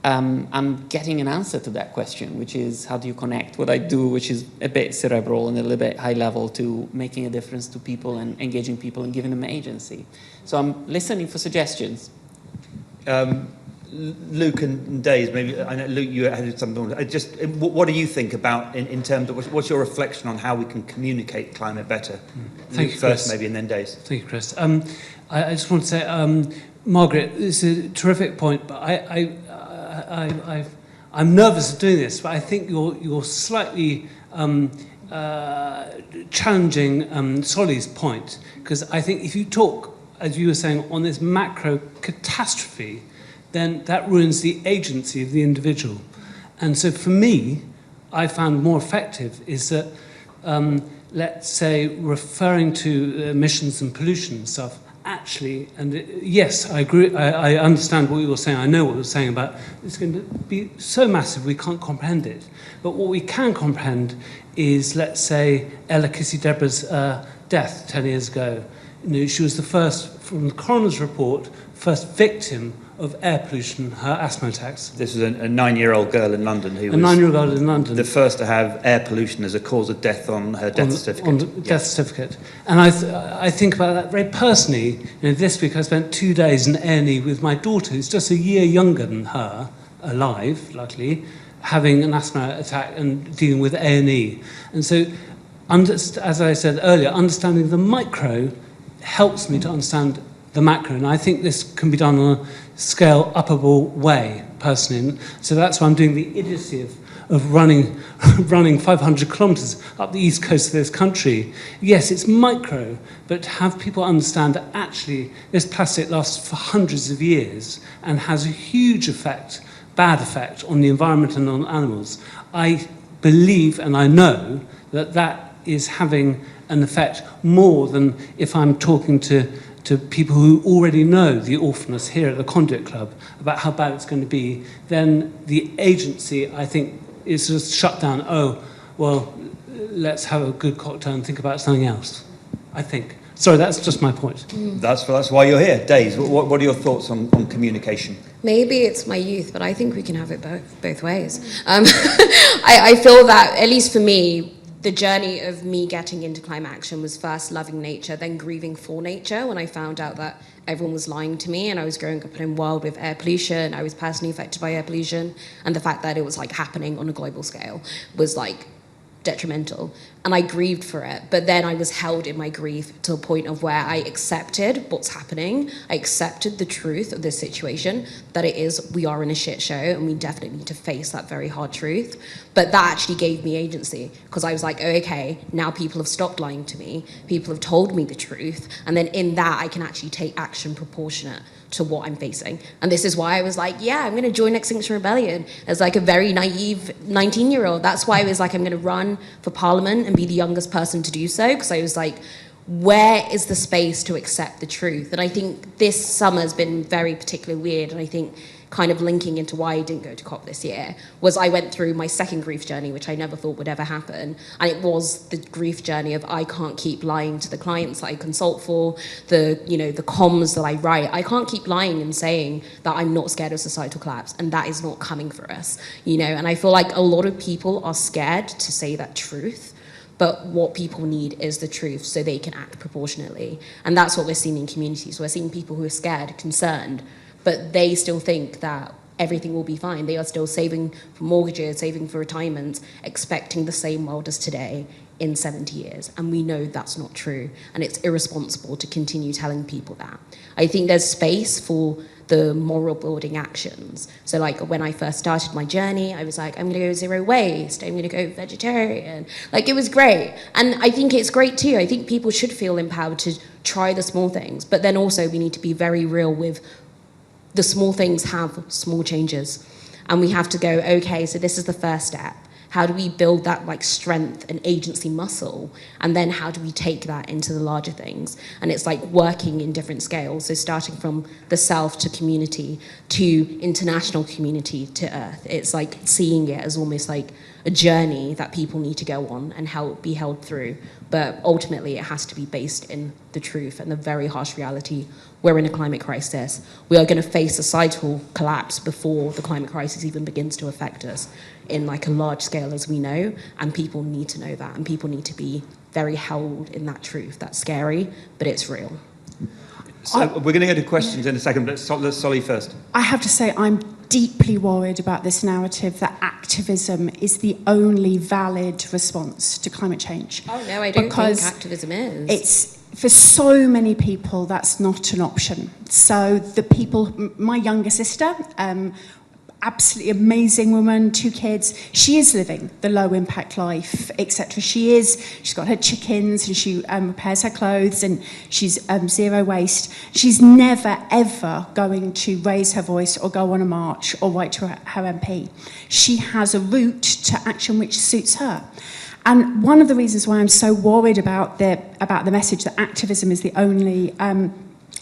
I'm getting an answer to that question, which is, how do you connect what I do, which is a bit cerebral and a little bit high level, to making a difference to people and engaging people and giving them agency. So I'm listening for suggestions. Luke and Days, maybe, I know, Luke, you had something. Just, what do you think about, in terms of, what's your reflection on how we can communicate climate better? Thank Luke you, first, Chris. maybe, and then Days. Thank you, Chris. I just want to say, Margaret, it's a terrific point, but I'm nervous of doing this, but I think you're slightly challenging Solly's point, because I think if you talk as you were saying, on this macro catastrophe, then that ruins the agency of the individual. And so for me, I found more effective is that, let's say, referring to emissions and pollution and stuff, actually, and yes, I agree, I understand what you were saying, I know what you were saying about it's going to be so massive we can't comprehend it. But what we can comprehend is, let's say, Ella Kissy-Debra's death 10 years ago. You know, she was the first, from the coroner's report, first victim of air pollution, her asthma attacks. This was a 9-year-old girl in London who was 9-year-old girl in London. the first to have air pollution as a cause of death on her death certificate. On the death certificate. And I think about that very personally. You know, this week I spent 2 days in A&E with my daughter, who's just a year younger than her, alive, luckily, having an asthma attack and dealing with A&E. And so, as I said earlier, understanding the micro helps me to understand the macro, and I think this can be done on a scale upable way, personally. And so that's why I'm doing the idiocy of running 500 kilometres up the east coast of this country. Yes, it's micro, but have people understand that actually this plastic lasts for hundreds of years and has a huge effect, bad effect, on the environment and on animals. I believe and I know that that is having an effect more than if I'm talking to people who already know the awfulness here at the Conduit Club about how bad it's going to be. Then the agency, I think, is just shut down. Oh, well, let's have a good cocktail and think about something else, I think. Sorry, that's just my point. That's why you're here. Days, what are your thoughts on communication? Maybe it's my youth, but I think we can have it both ways. I feel that, at least for me, the journey of me getting into climate action was first loving nature, then grieving for nature when I found out that everyone was lying to me, and I was growing up in a world with air pollution. I was personally affected by air pollution, and the fact that it was like happening on a global scale was like detrimental, and I grieved for it. But then I was held in my grief to a point of where I accepted what's happening. I accepted the truth of this situation, that we are in a shit show, and we definitely need to face that very hard truth. But that actually gave me agency, because I was like, oh, okay, now people have stopped lying to me, people have told me the truth, and then in that I can actually take action proportionate to what I'm facing. And this is why I was like, yeah, I'm going to join Extinction Rebellion as like a very naive 19-year-old. That's why I was like, I'm going to run for Parliament and be the youngest person to do so, because I was like, where is the space to accept the truth? And I think this summer has been very particularly weird, and I think kind of linking into why I didn't go to COP this year was I went through my second grief journey, which I never thought would ever happen. And it was the grief journey of I can't keep lying to the clients that I consult for, the comms that I write. I can't keep lying and saying that I'm not scared of societal collapse, and that is not coming for us, And I feel like a lot of people are scared to say that truth. But what people need is the truth so they can act proportionately. And that's what we're seeing in communities. We're seeing people who are scared, concerned, but they still think that everything will be fine. They are still saving for mortgages, saving for retirement, expecting the same world as today in 70 years. And we know that's not true. And it's irresponsible to continue telling people that. I think there's space for the moral building actions. So like when I first started my journey, I was like, I'm gonna go zero waste, I'm gonna go vegetarian. Like it was great. And I think it's great too. I think people should feel empowered to try the small things, but then also we need to be very real with the small things have small changes. And we have to go, okay, so this is the first step. How do we build that like strength and agency muscle? And then how do we take that into the larger things? And it's like working in different scales. So starting from the self to community to international community to earth. It's like seeing it as almost like a journey that people need to go on and be held through. But ultimately it has to be based in the truth and the very harsh reality. We're in a climate crisis. We are going to face societal collapse before the climate crisis even begins to affect us in like a large scale, as we know, and people need to know that, and people need to be very held in that truth. That's scary, but it's real. So we're going to go to questions in a second, but let's Solly first. I have to say, I'm deeply worried about this narrative that activism is the only valid response to climate change. Oh no, I don't think activism is. It's, for so many people, that's not an option. So the people, my younger sister, absolutely amazing woman, 2 kids. She is living the low impact life, etc. She's got her chickens and she repairs her clothes and she's zero waste. She's never ever going to raise her voice or go on a march or write to her MP. She has a route to action which suits her. And one of the reasons why I'm so worried about the message that activism is the only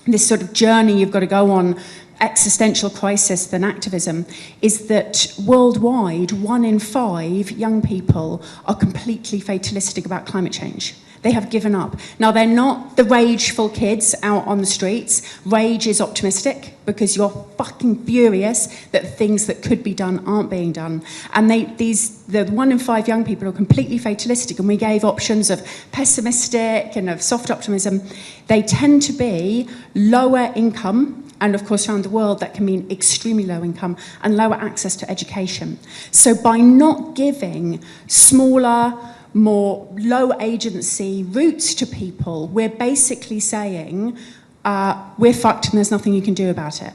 this sort of journey you've got to go on, existential crisis than activism, is that worldwide 1 in 5 young people are completely fatalistic about climate change. They have given up. Now, they're not the rageful kids out on the streets. Rage is optimistic because you're fucking furious that things that could be done aren't being done. And the 1 in 5 young people are completely fatalistic, and we gave options of pessimistic and of soft optimism. They tend to be lower income, and of course around the world that can mean extremely low income and lower access to education. So by not giving smaller, more low agency routes to people, we're basically saying we're fucked and there's nothing you can do about it.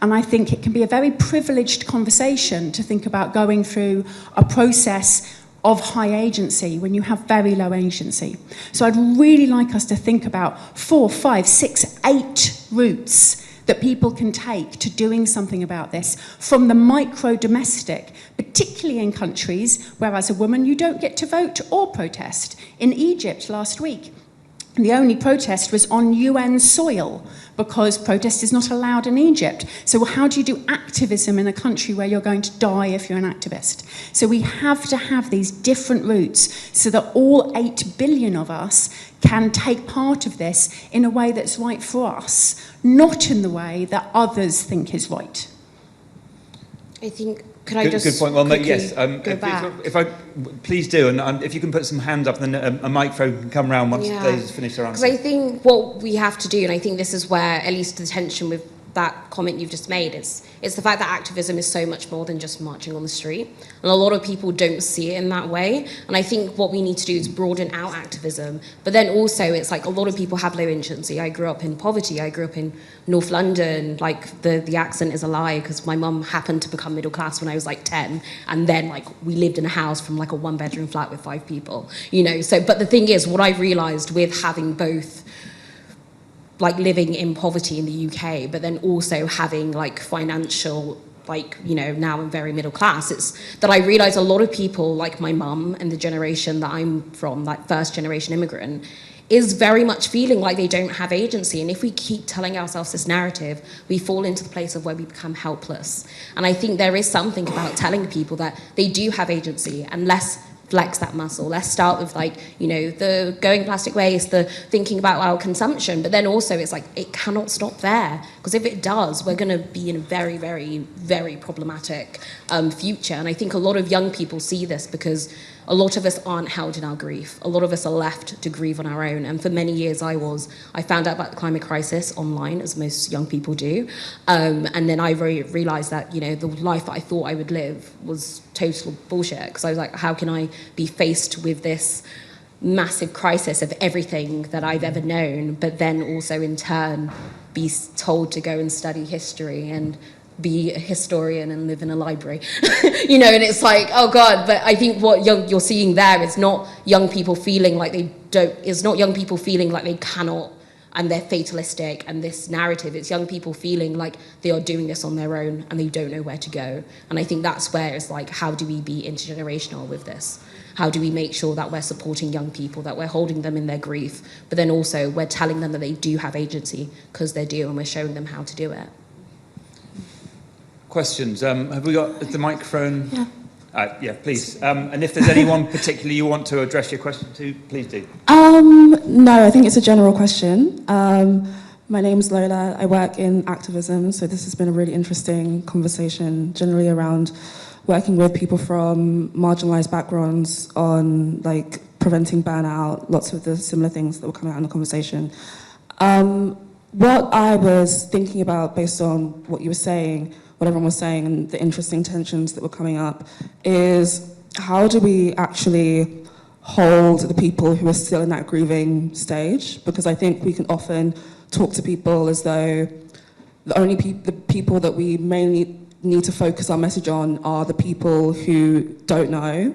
And I think it can be a very privileged conversation to think about going through a process of high agency when you have very low agency. So I'd really like us to think about 4, 5, 6, 8 routes that people can take to doing something about this, from the micro-domestic, particularly in countries where as a woman you don't get to vote or protest. In Egypt last week, the only protest was on UN soil because protest is not allowed in Egypt. So how do you do activism in a country where you're going to die if you're an activist? So we have to have these different routes so that all 8 billion of us can take part of this in a way that's right for us, not in the way that others think is right. I think, could I just good point. Well, quickly yes. go back? If I please do, and if you can put some hands up, and then a microphone can come round once they finish their answer. Because I think what we have to do, and I think this is where, at least the tension with that comment you've just made, it's the fact that activism is so much more than just marching on the street. And a lot of people don't see it in that way. And I think what we need to do is broaden out activism. But then also, it's like a lot of people have low agency. I grew up in poverty. I grew up in North London. Like, the accent is a lie because my mum happened to become middle class when I was like 10. And then, like, we lived in a house from like a 1-bedroom flat with 5 people, you know. So, but the thing is, what I realised with having both, like living in poverty in the UK, but then also having like financial, like, you know, now I'm very middle class, it's that I realised a lot of people like my mum and the generation that I'm from, like first generation immigrant, is very much feeling like they don't have agency. And if we keep telling ourselves this narrative, we fall into the place of where we become helpless. And I think there is something about telling people that they do have agency, and let's flex that muscle. Let's start with, like, you know, the going plastic waste, the thinking about our consumption, but then also it's like it cannot stop there, because if it does, we're going to be in a very, very, very problematic future. And I think a lot of young people see this because a lot of us aren't held in our grief. A lot of us are left to grieve on our own. And for many years I found out about the climate crisis online, as most young people do. And then I realised that, you know, the life that I thought I would live was total bullshit. Because I was like, how can I be faced with this massive crisis of everything that I've ever known, but then also in turn be told to go and study history and be a historian and live in a library, you know, and it's like, oh God. But I think what you're seeing there is not young people feeling like they don't, it's not young people feeling like they cannot and they're fatalistic and this narrative, it's young people feeling like they are doing this on their own and they don't know where to go. And I think that's where it's like, how do we be intergenerational with this? How do we make sure that we're supporting young people, that we're holding them in their grief, but then also we're telling them that they do have agency, because they do, and we're showing them how to do it. Questions? Have we got the microphone? Yeah, please. And if there's anyone particularly you want to address your question to, please do. No, I think it's a general question. My name's Lola. I work in activism, so this has been a really interesting conversation generally around working with people from marginalised backgrounds on, like, preventing burnout, lots of the similar things that were coming out in the conversation. What I was thinking about, based on what you were saying, what everyone was saying, and the interesting tensions that were coming up, is how do we actually hold the people who are still in that grieving stage? Because I think we can often talk to people as though the only the people that we mainly need to focus our message on are the people who don't know,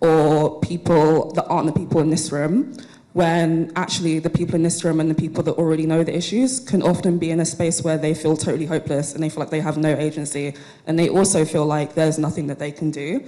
or people that aren't the people in this room, when actually the people in this room and the people that already know the issues can often be in a space where they feel totally hopeless and they feel like they have no agency, and they also feel like there's nothing that they can do.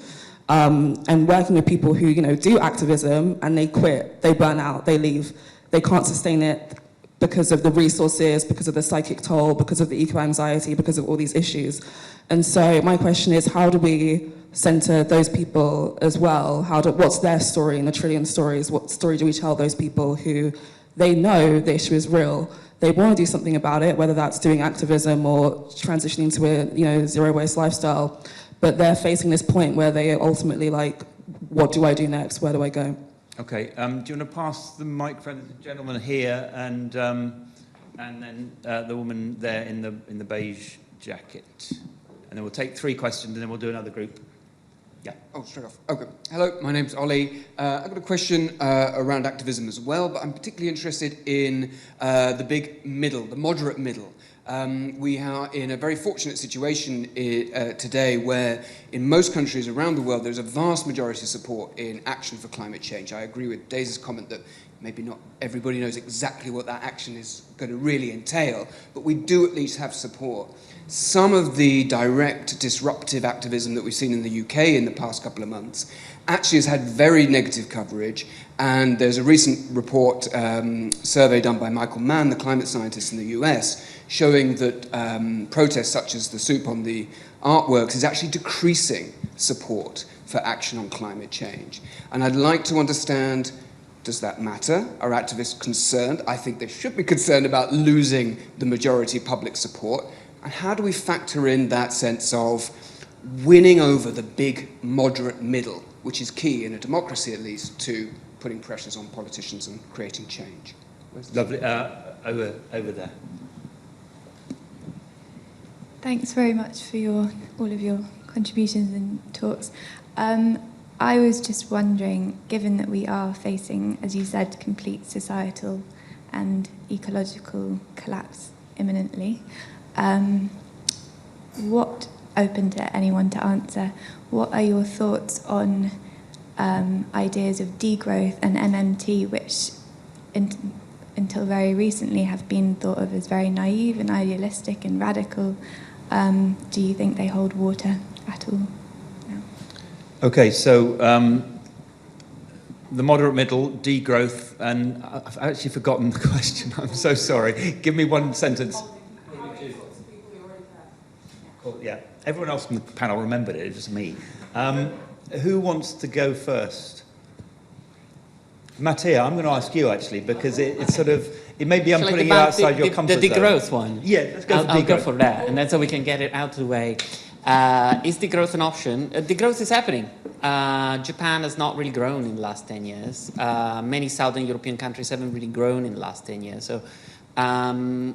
And working with people who, do activism and they quit, they burn out, they leave, they can't sustain it because of the resources, because of the psychic toll, because of the eco-anxiety, because of all these issues. And so my question is, how do we center those people as well? What's their story in a trillion stories? What story do we tell those people who they know the issue is real? They want to do something about it, whether that's doing activism or transitioning to a zero-waste lifestyle, but they're facing this point where they are ultimately like, what do I do next? Where do I go? Okay, do you want to pass the microphone to the gentleman here, and then the woman there in the beige jacket, and then we'll take 3 questions, and then we'll do another group. Yeah. Oh, straight off. Okay. Hello, my name's Ollie. I've got a question around activism as well, but I'm particularly interested in the big middle, the moderate middle. We are in a very fortunate situation today where in most countries around the world there's a vast majority of support in action for climate change. I agree with Daisy's comment that maybe not everybody knows exactly what that action is going to really entail, but we do at least have support. Some of the direct disruptive activism that we've seen in the UK in the past couple of months actually has had very negative coverage, and there's a recent report, survey done by Michael Mann, the climate scientist in the US, showing that protests such as the Soup on the artworks is actually decreasing support for action on climate change. And I'd like to understand, does that matter? Are activists concerned? I think they should be concerned about losing the majority public support. And how do we factor in that sense of winning over the big moderate middle, which is key in a democracy at least, to putting pressures on politicians and creating change? Lovely. Over there. Thanks very much for all of your contributions and talks. I was just wondering, given that we are facing, as you said, complete societal and ecological collapse imminently, what, open to anyone to answer, what are your thoughts on ideas of degrowth and MMT, which until very recently have been thought of as very naive and idealistic and radical? Do you think they hold water at all? No. Okay, so the moderate middle, degrowth, and I've actually forgotten the question. I'm so sorry. Give me one sentence. Cool, yeah, everyone else on the panel remembered it, it was just me. Who wants to go first? Mattia, I'm going to ask you actually, because it's sort of, it may be I'm putting you outside your comfort zone. The degrowth one. Yeah, let's go for degrowth. I'll go for that, and that's how we can get it out of the way. Is degrowth an option? Degrowth is happening. Japan has not really grown in the last 10 years. Many Southern European countries haven't really grown in the last 10 years. So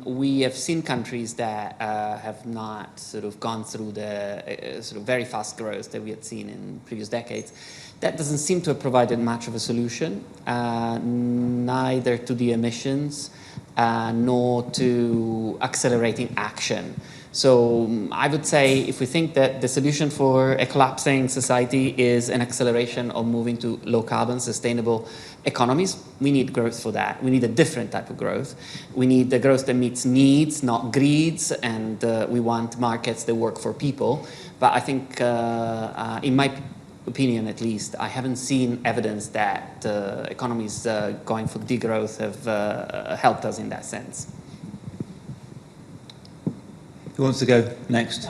we have seen countries that have not sort of gone through the sort of very fast growth that we had seen in previous decades. That doesn't seem to have provided much of a solution, neither to the emissions nor to accelerating action. So I would say if we think that the solution for a collapsing society is an acceleration of moving to low-carbon, sustainable economies, we need growth for that. We need a different type of growth. We need the growth that meets needs, not greeds, and we want markets that work for people. But I think, in my opinion at least, I haven't seen evidence that economies going for degrowth have helped us in that sense. Who wants to go next?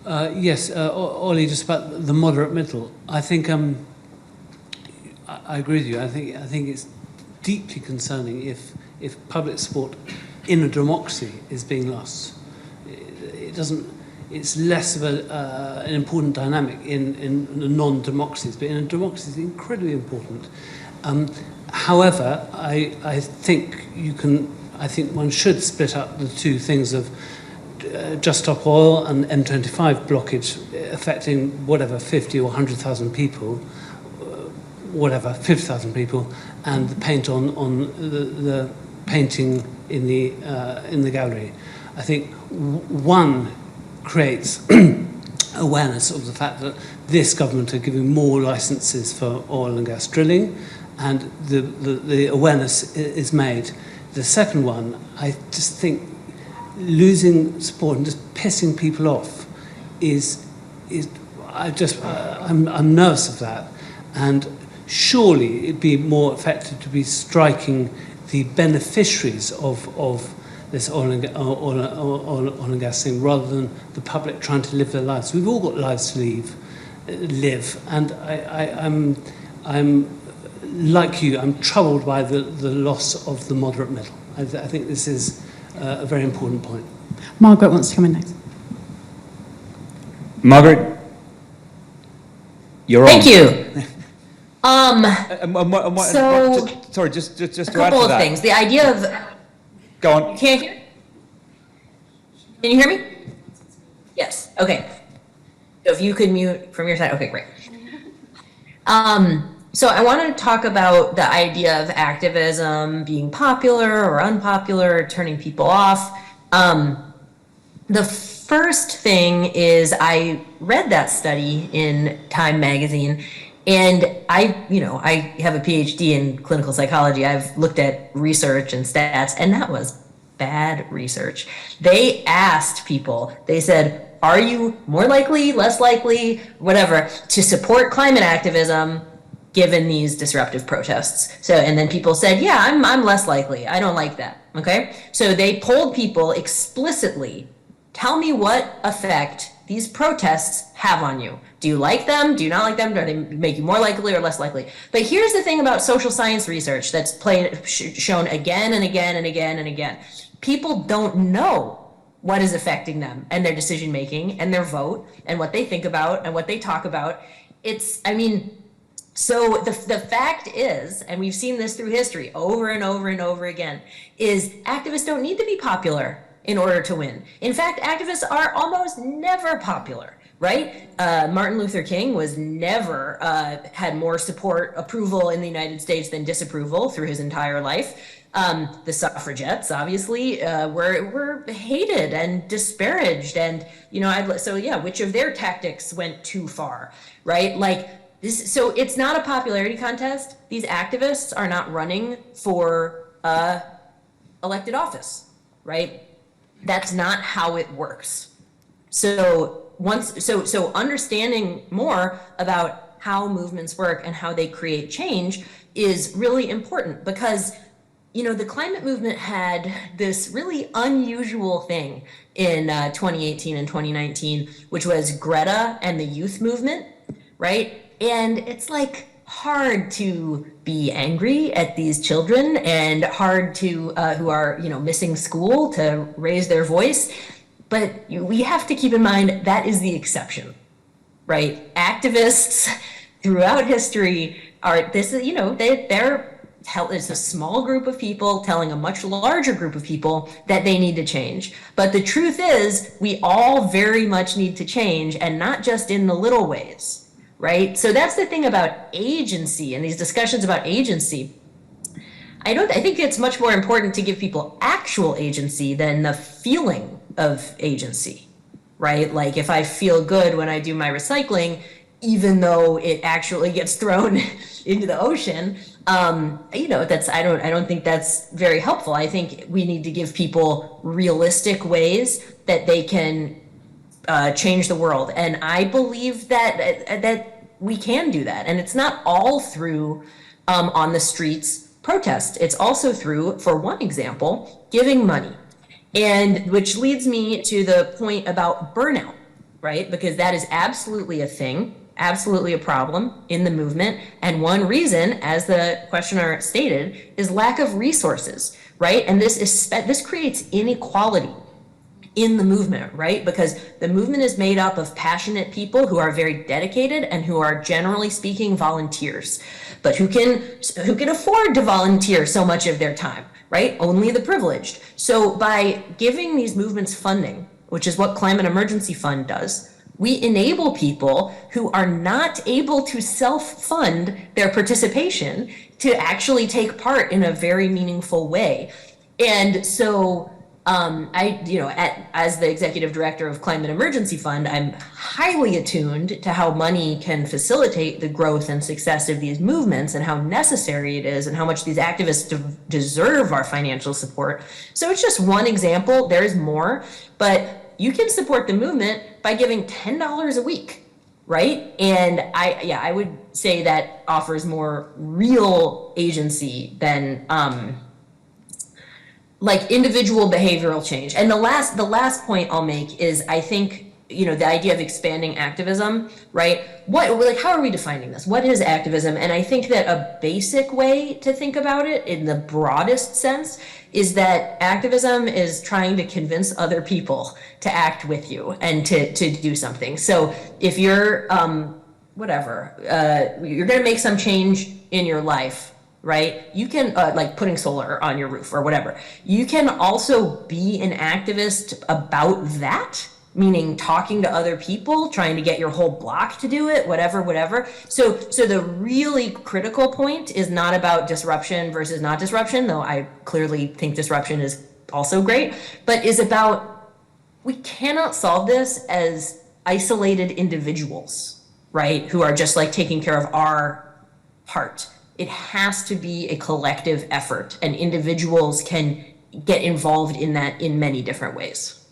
Yes, Ollie, just about the moderate middle. I think I agree with you. I think it's deeply concerning if public support in a democracy is being lost. It doesn't. It's less of an important dynamic in non-democracies, but in a democracy it's incredibly important. However, I think you can. I think one should split up the two things of Just Stop Oil and M25 blockage affecting whatever 50 or 100,000 people, whatever 50,000 people, and the paint on the painting in the gallery. I think one creates awareness of the fact that this government are giving more licenses for oil and gas drilling, and the awareness is made. The second one, I just think losing support and just pissing people off I'm nervous of that, and surely it'd be more effective to be striking the beneficiaries of this oil and gas thing rather than the public trying to live their lives. We've all got lives to live, and I'm like you, I'm troubled by the loss of the moderate middle. I think this is a very important point. Margaret wants to come in next. Margaret, you're Thank on. you. So, sorry, just to A add to couple of that. things. The idea of... Go on. You can't hear? Can you hear me? Yes, okay. So if you could mute from your side, okay, great. So I want to talk about the idea of activism being popular or unpopular, turning people off. The first thing is I read that study in Time magazine, and I have a PhD in clinical psychology. I've looked at research and stats, and that was bad research. They asked people, they said, are you more likely, less likely, whatever, to support climate activism given these disruptive protests? So, and then people said, yeah, I'm less likely. I don't like that, okay? So they polled people explicitly, tell me what effect these protests have on you. Do you like them? Do you not like them? Do they make you more likely or less likely? But here's the thing about social science research that's shown again and again and again and again. People don't know what is affecting them and their decision making and their vote and what they think about and what they talk about. So the fact is, and we've seen this through history over and over and over again, is activists don't need to be popular in order to win. In fact, activists are almost never popular, right? Martin Luther King was never, had more support, approval in the United States than disapproval through his entire life. The suffragettes, obviously, were hated and disparaged. And, which of their tactics went too far, right? So it's not a popularity contest. These activists are not running for elected office, right? That's not how it works. So understanding more about how movements work and how they create change is really important, because the climate movement had this really unusual thing in 2018 and 2019, which was Greta and the youth movement, right? And it's hard to be angry at these children and hard to who are missing school to raise their voice, but we have to keep in mind that is the exception, right? Activists throughout history it's a small group of people telling a much larger group of people that they need to change. But the truth is, we all very much need to change, and not just in the little ways, right? So that's the thing about agency and these discussions about agency. I think it's much more important to give people actual agency than the feeling of agency, right? Like if I feel good when I do my recycling, even though it actually gets thrown into the ocean, I don't think that's very helpful. I think we need to give people realistic ways that they can change the world, and I believe that we can do that. And it's not all through on the streets protest. It's also through, for one example, giving money, and which leads me to the point about burnout, right? Because that is absolutely a thing. Absolutely a problem in the movement. And one reason, as the questioner stated, is lack of resources, right? And this creates inequality in the movement, right? Because the movement is made up of passionate people who are very dedicated and who are, generally speaking, volunteers, but who can afford to volunteer so much of their time, right? Only the privileged. So by giving these movements funding, which is what Climate Emergency Fund does, we enable people who are not able to self-fund their participation to actually take part in a very meaningful way. And so As the executive director of Climate Emergency Fund, I'm highly attuned to how money can facilitate the growth and success of these movements and how necessary it is and how much these activists deserve our financial support. So it's just one example. There's more, but you can support the movement by giving $10 a week, right? And I would say that offers more real agency than like individual behavioral change. And the last point I'll make is, I think, the idea of expanding activism, right? How are we defining this? What is activism? And I think that a basic way to think about it in the broadest sense is that activism is trying to convince other people to act with you and to do something. So if you're, you're gonna make some change in your life, right? You can, like putting solar on your roof or whatever. You can also be an activist about that, meaning talking to other people, trying to get your whole block to do it, whatever. So the really critical point is not about disruption versus not disruption, though I clearly think disruption is also great, but is about, we cannot solve this as isolated individuals, right? Who are just like taking care of our part. It has to be a collective effort, and individuals can get involved in that in many different ways.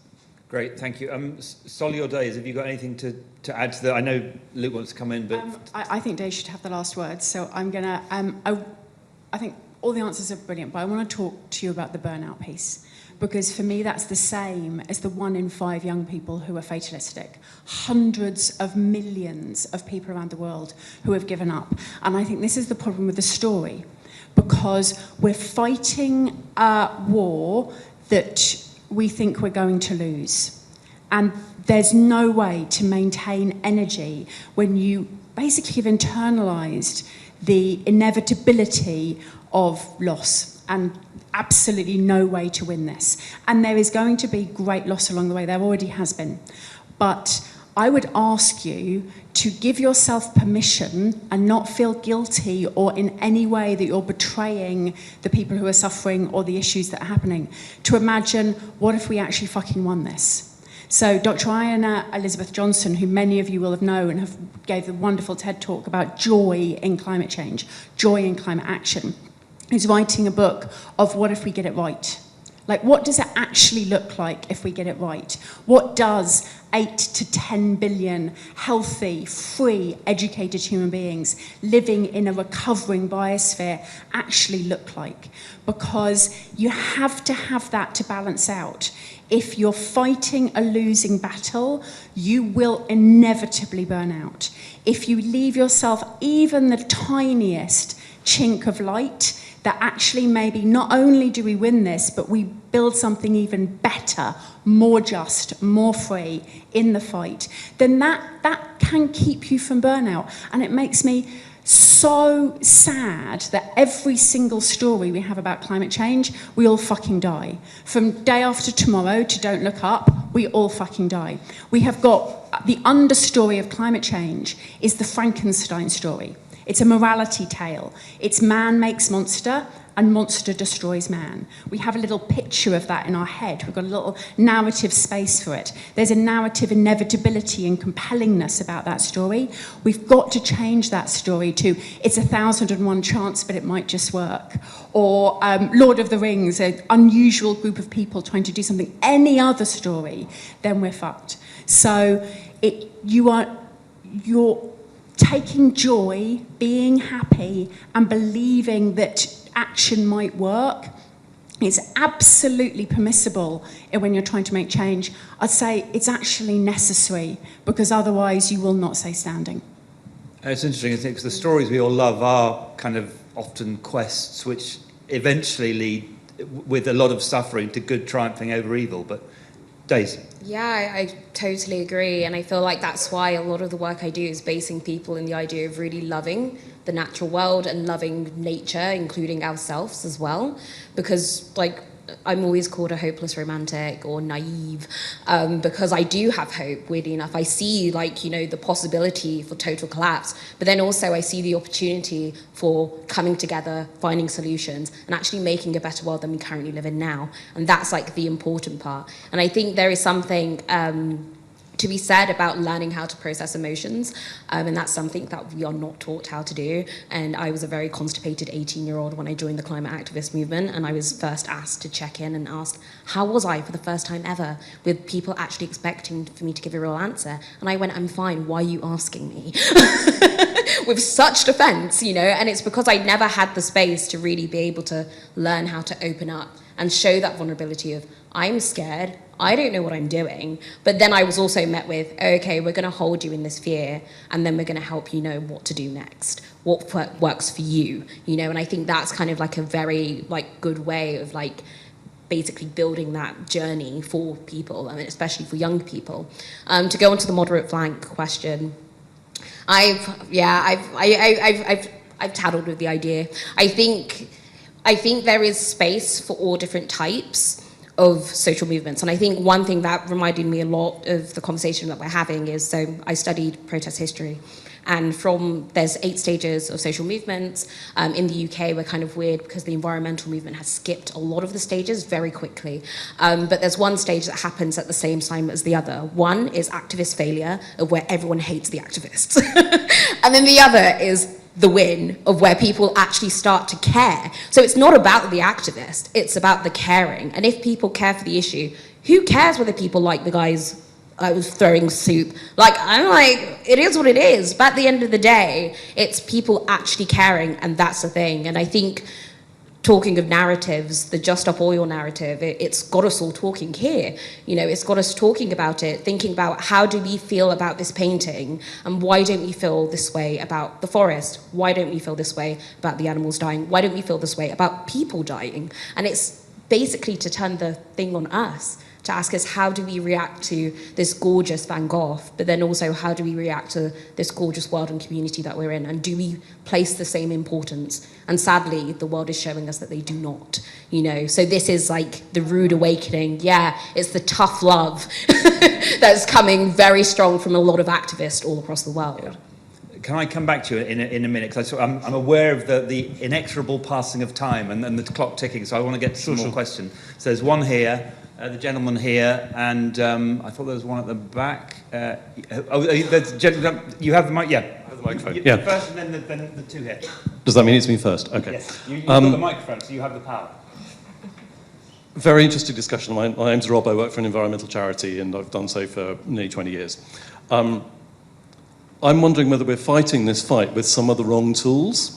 Great, thank you. Solly or Days, have you got anything to add to that? I know Luke wants to come in, but... I think Days should have the last word, so I'm going to... I think all the answers are brilliant, but I want to talk to you about the burnout piece. Because for me, that's the same as the 1 in 5 young people who are fatalistic. Hundreds of millions of people around the world who have given up. And I think this is the problem with the story, because we're fighting a war that we think we're going to lose. And there's no way to maintain energy when you basically have internalized the inevitability of loss, and absolutely no way to win this. And there is going to be great loss along the way. There already has been. But I would ask you to give yourself permission and not feel guilty or in any way that you're betraying the people who are suffering or the issues that are happening, to imagine, what if we actually fucking won this? So Dr. Ayanna Elizabeth Johnson, who many of you will have known, gave the wonderful TED talk about joy in climate change, joy in climate action, is writing a book of what if we get it right? Like, what does it actually look like if we get it right? What does 8 to 10 billion healthy, free, educated human beings living in a recovering biosphere actually look like? Because you have to have that to balance out. If you're fighting a losing battle, you will inevitably burn out. If you leave yourself even the tiniest chink of light, that actually maybe not only do we win this, but we build something even better, more just, more free in the fight, then that can keep you from burnout. And it makes me so sad that every single story we have about climate change, we all fucking die. From Day After Tomorrow to Don't Look Up, we all fucking die. We have got the understory of climate change is the Frankenstein story. It's a morality tale. It's man makes monster and monster destroys man. We have a little picture of that in our head. We've got a little narrative space for it. There's a narrative inevitability and compellingness about that story. We've got to change that story to, it's 1,001 chance, but it might just work. Or Lord of the Rings, an unusual group of people trying to do something, any other story, then we're fucked. So you're taking joy, being happy, and believing that action might work is absolutely permissible when you're trying to make change. I'd say it's actually necessary, because otherwise you will not stay standing. It's interesting, I think, because the stories we all love are kind of often quests which eventually lead, with a lot of suffering, to good triumphing over evil. But Daisy. Yeah, I totally agree. And I feel like that's why a lot of the work I do is basing people in the idea of really loving the natural world and loving nature, including ourselves as well. Because, like, I'm always called a hopeless romantic or naive, because I do have hope, weirdly enough. I see, like, you know, the possibility for total collapse, but then also I see the opportunity for coming together, finding solutions, and actually making a better world than we currently live in now. And that's like the important part. And I think there is something to be said about learning how to process emotions, and that's something that we are not taught how to do. And I was a very constipated 18-year-old when I joined the climate activist movement, and I was first asked to check in and ask, how was I for the first time ever, with people actually expecting for me to give a real answer. And I went, I'm fine, why are you asking me? With such defense, you know, and it's because I never had the space to really be able to learn how to open up and show that vulnerability of, I'm scared, I don't know what I'm doing. But then I was also met with, okay, we're going to hold you in this fear, and then we're going to help you know what to do next, what works for you, you know. And I think that's kind of like a very like good way of like basically building that journey for people, I mean, especially for young people. To go on to the moderate flank question, I've tattled with the idea. I think there is space for all different types of social movements. And I think one thing that reminded me a lot of the conversation that we're having is, so I studied protest history, and there's 8 stages of social movements. In the UK, we're kind of weird because the environmental movement has skipped a lot of the stages very quickly. But there's one stage that happens at the same time as the other. One is activist failure, of where everyone hates the activists. And then the other is the win, of where people actually start to care. So it's not about the activist, it's about the caring. And if people care for the issue, who cares whether people like the guys I was throwing soup? Like, I'm like, it is what it is. But at the end of the day, it's people actually caring, and that's the thing. And I think, talking of narratives, the Just Stop Oil narrative, it's got us all talking here. You know, it's got us talking about it, thinking about how do we feel about this painting, and why don't we feel this way about the forest? Why don't we feel this way about the animals dying? Why don't we feel this way about people dying? And it's basically to turn the thing on us, to ask us, how do we react to this gorgeous Van Gogh, but then also how do we react to this gorgeous world and community that we're in, and do we place the same importance? And sadly, the world is showing us that they do not, you know. So this is like the rude awakening. Yeah, it's the tough love that's coming very strong from a lot of activists all across the world. Yeah. Can I come back to you in a minute? Because I'm aware of the inexorable passing of time and the clock ticking, so I want to get to some more questions. So there's one here, the gentleman here, and I thought there was one at the back. You have the mic? Yeah. I have the microphone. You, yeah. First, and then the two here. Does that mean it's me first? Okay. Yes. You've got the microphone, so you have the power. Very interesting discussion. My name's Rob. I work for an environmental charity, and I've done so for nearly 20 years. I'm wondering whether we're fighting this fight with some of the wrong tools.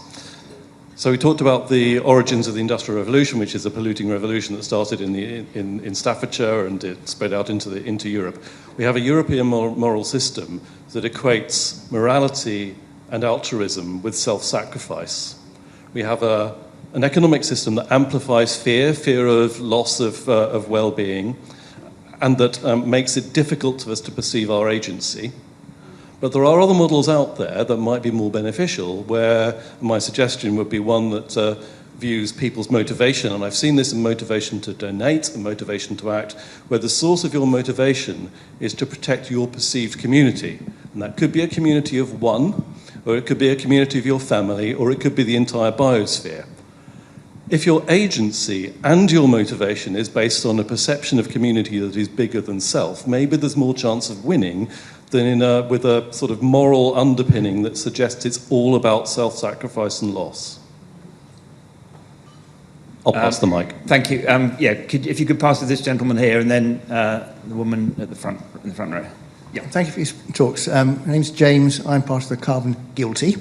So we talked about the origins of the Industrial Revolution, which is a polluting revolution that started in Staffordshire and it spread out into Europe. We have a European moral system that equates morality and altruism with self-sacrifice. We have an economic system that amplifies fear of loss of well-being, and that makes it difficult for us to perceive our agency. But there are other models out there that might be more beneficial, where my suggestion would be one that views people's motivation, and I've seen this in motivation to donate and motivation to act, where the source of your motivation is to protect your perceived community. And that could be a community of one, or it could be a community of your family, or it could be the entire biosphere. If your agency and your motivation is based on a perception of community that is bigger than self, maybe there's more chance of winning than with a sort of moral underpinning that suggests it's all about self-sacrifice and loss. I'll pass the mic. Thank you. If you could pass to this gentleman here, and then the woman at the front, in the front row. Yeah. Thank you for your talks. My name's James. I'm part of the Carbon Guilty.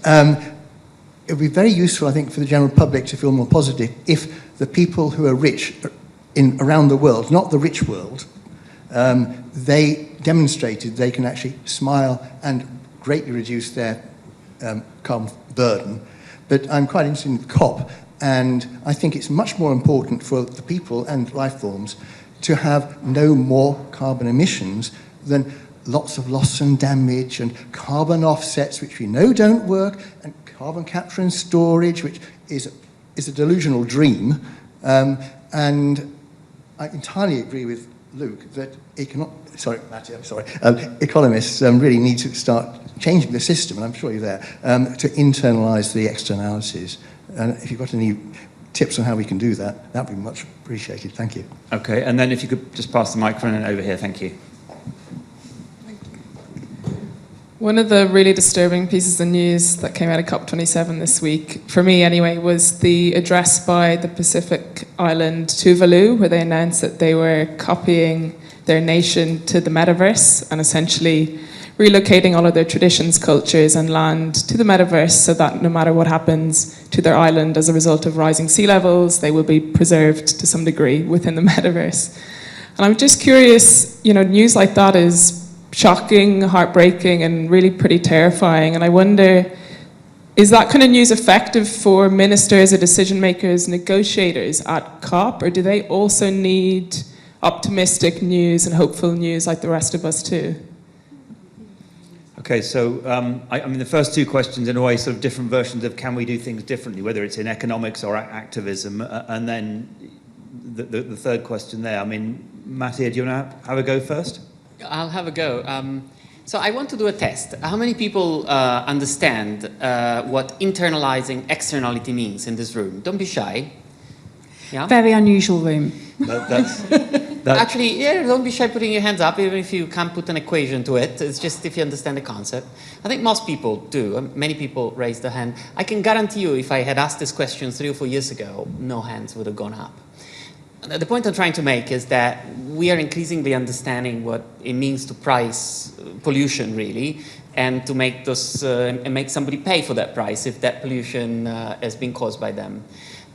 It would be very useful, I think, for the general public to feel more positive if the people who are rich around the world, not the rich world, they demonstrated they can actually smile and greatly reduce their carbon burden. But I'm quite interested in COP, and I think it's much more important for the people and life forms to have no more carbon emissions than lots of loss and damage and carbon offsets, which we know don't work, and carbon capture and storage, which is a delusional dream. And I entirely agree with Luke that Matty, I'm sorry. Economists really need to start changing the system, and I'm sure you're there, to internalise the externalities. And if you've got any tips on how we can do that, that would be much appreciated. Thank you. Okay, and then if you could just pass the microphone over here, thank you. One of the really disturbing pieces of news that came out of COP27 this week, for me anyway, was the address by the Pacific island Tuvalu, where they announced that they were copying their nation to the metaverse and essentially relocating all of their traditions, cultures and land to the metaverse so that no matter what happens to their island as a result of rising sea levels, they will be preserved to some degree within the metaverse. And I'm just curious, news like that is shocking, heartbreaking, and really pretty terrifying. And I wonder, is that kind of news effective for ministers or decision makers, negotiators at COP, or do they also need optimistic news and hopeful news like the rest of us too? Okay, so I mean, the first two questions, in a way, sort of different versions of can we do things differently, whether it's in economics or activism, and then the third question there. I mean, Mattia, do you want to have a go first? I'll have a go. So I want to do a test. How many people understand what internalizing externality means in this room? Don't be shy. Yeah? Very unusual room. Actually, yeah, don't be shy putting your hands up, even if you can't put an equation to it. It's just if you understand the concept. I think most people do. Many people raise their hand. I can guarantee you, if I had asked this question 3 or 4 years ago, no hands would have gone up. The point I'm trying to make is that we are increasingly understanding what it means to price pollution, really, and to make those and make somebody pay for that price if that pollution has been caused by them.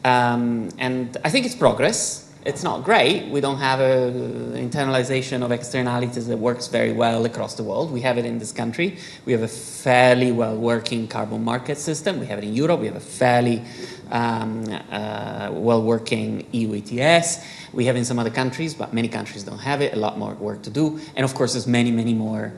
And I think it's progress. It's not great. We don't have an internalization of externalities that works very well across the world. We have it in this country. We have a fairly well-working carbon market system. We have it in Europe. We have a fairly well-working EU ETS. We have it in some other countries, but many countries don't have it. A lot more work to do. And of course, there's many, many more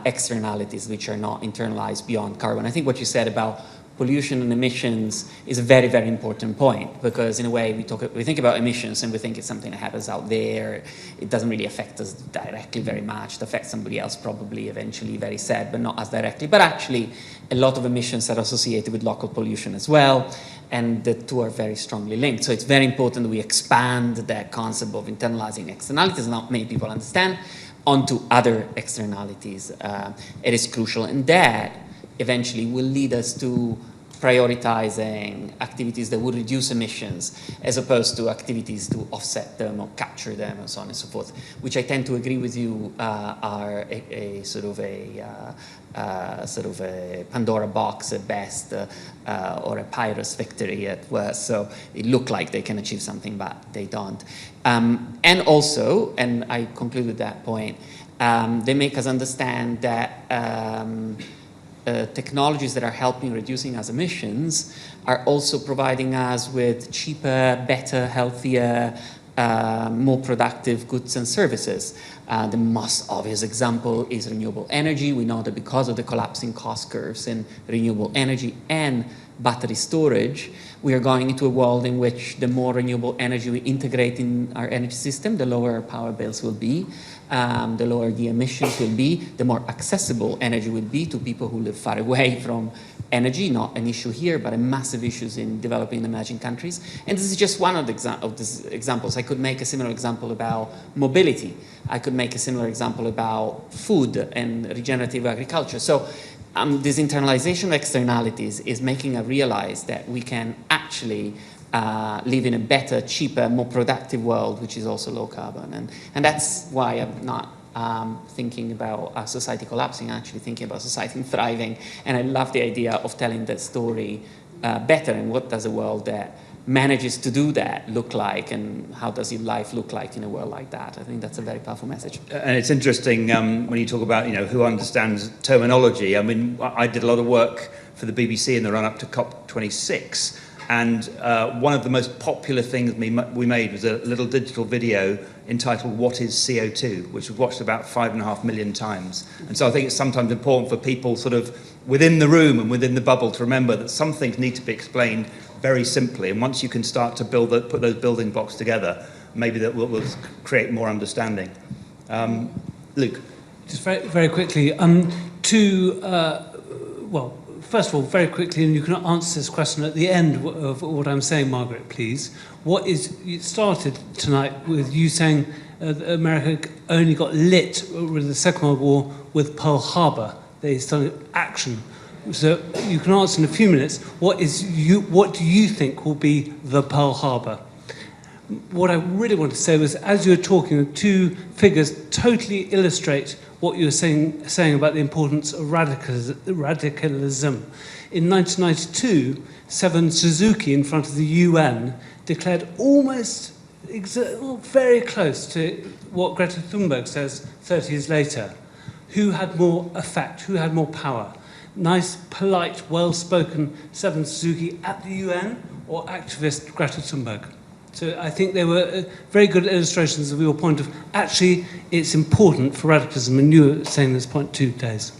externalities which are not internalized beyond carbon. I think what you said about pollution and emissions is a very, very important point, because in a way we think about emissions and we think it's something that happens out there. It doesn't really affect us directly very much. It affects somebody else probably eventually, very sad, but not as directly. But actually, a lot of emissions are associated with local pollution as well, and the two are very strongly linked. So it's very important that we expand that concept of internalizing externalities, not many people understand, onto other externalities. It is crucial, and that eventually will lead us to prioritizing activities that would reduce emissions as opposed to activities to offset them or capture them and so on and so forth, which I tend to agree with you are a sort of a Pandora box at best or a Pyrrhus victory at worst. So it look like they can achieve something, but they don't. And also, and I conclude with that point, they make us understand that technologies that are helping reducing our emissions are also providing us with cheaper, better, healthier, more productive goods and services. The most obvious example is renewable energy. We know that because of the collapsing cost curves in renewable energy and battery storage, we are going into a world in which the more renewable energy we integrate in our energy system, the lower our power bills will be, the lower the emissions will be, the more accessible energy will be to people who live far away from energy, not an issue here, but a massive issue in developing and emerging countries. And this is just one of these examples. I could make a similar example about mobility. I could make a similar example about food and regenerative agriculture. So this internalization of externalities is making us realize that we can actually live in a better, cheaper, more productive world, which is also low carbon. And that's why I'm not thinking about society collapsing, actually thinking about society thriving. And I love the idea of telling that story better, and what does a world that manages to do that look like, and how does your life look like in a world like that? I think that's a very powerful message. And it's interesting when you talk about, who understands terminology. I mean, I did a lot of work for the BBC in the run-up to COP26, and one of the most popular things we made was a little digital video entitled "What is CO2?", which was watched about 5.5 million times. And so I think it's sometimes important for people sort of within the room and within the bubble to remember that some things need to be explained very simply. And once you can start to put those building blocks together, maybe that will create more understanding. Luke. Just very, very quickly, first of all, very quickly, and you can answer this question at the end of what I'm saying, Margaret, please. You started tonight with you saying America only got lit with the Second World War with Pearl Harbor. They started action. So you can answer in a few minutes, what do you think will be the Pearl Harbor? What I really want to say was, as you were talking, the two figures totally illustrate what you were saying about the importance of radicalism. In 1992, Seven Suzuki, in front of the UN, declared very close to what Greta Thunberg says 30 years later. Who had more effect? Who had more power? Nice, polite, well-spoken Seven Suzuki at the UN, or activist Greta Thunberg? So I think they were very good illustrations of your point of, actually, it's important for radicalism, and you were saying this point too, Days.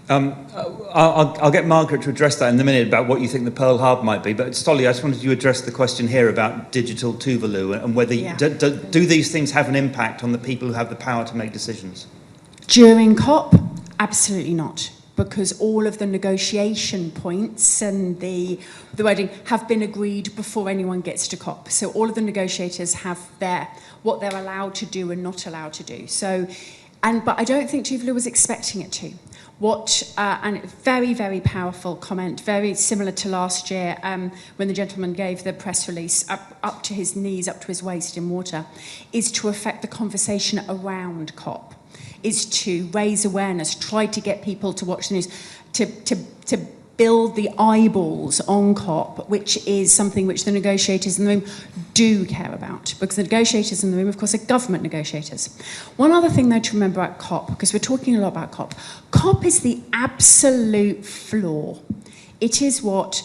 I'll get Margaret to address that in a minute about what you think the Pearl Harbor might be, but Stolly, I just wanted you to address the question here about digital Tuvalu and whether do these things have an impact on the people who have the power to make decisions? During COP, absolutely not, because all of the negotiation points and the wording have been agreed before anyone gets to COP. So all of the negotiators have what they're allowed to do and not allowed to do. But I don't think Tuvalu was expecting it to. And very, very powerful comment, very similar to last year when the gentleman gave the press release up to his knees, up to his waist in water, is to affect the conversation around COP, is to raise awareness, try to get people to watch the news, to build the eyeballs on COP, which is something which the negotiators in the room do care about, because the negotiators in the room, of course, are government negotiators. One other thing, though, to remember about COP, because we're talking a lot about COP, COP is the absolute floor. It is what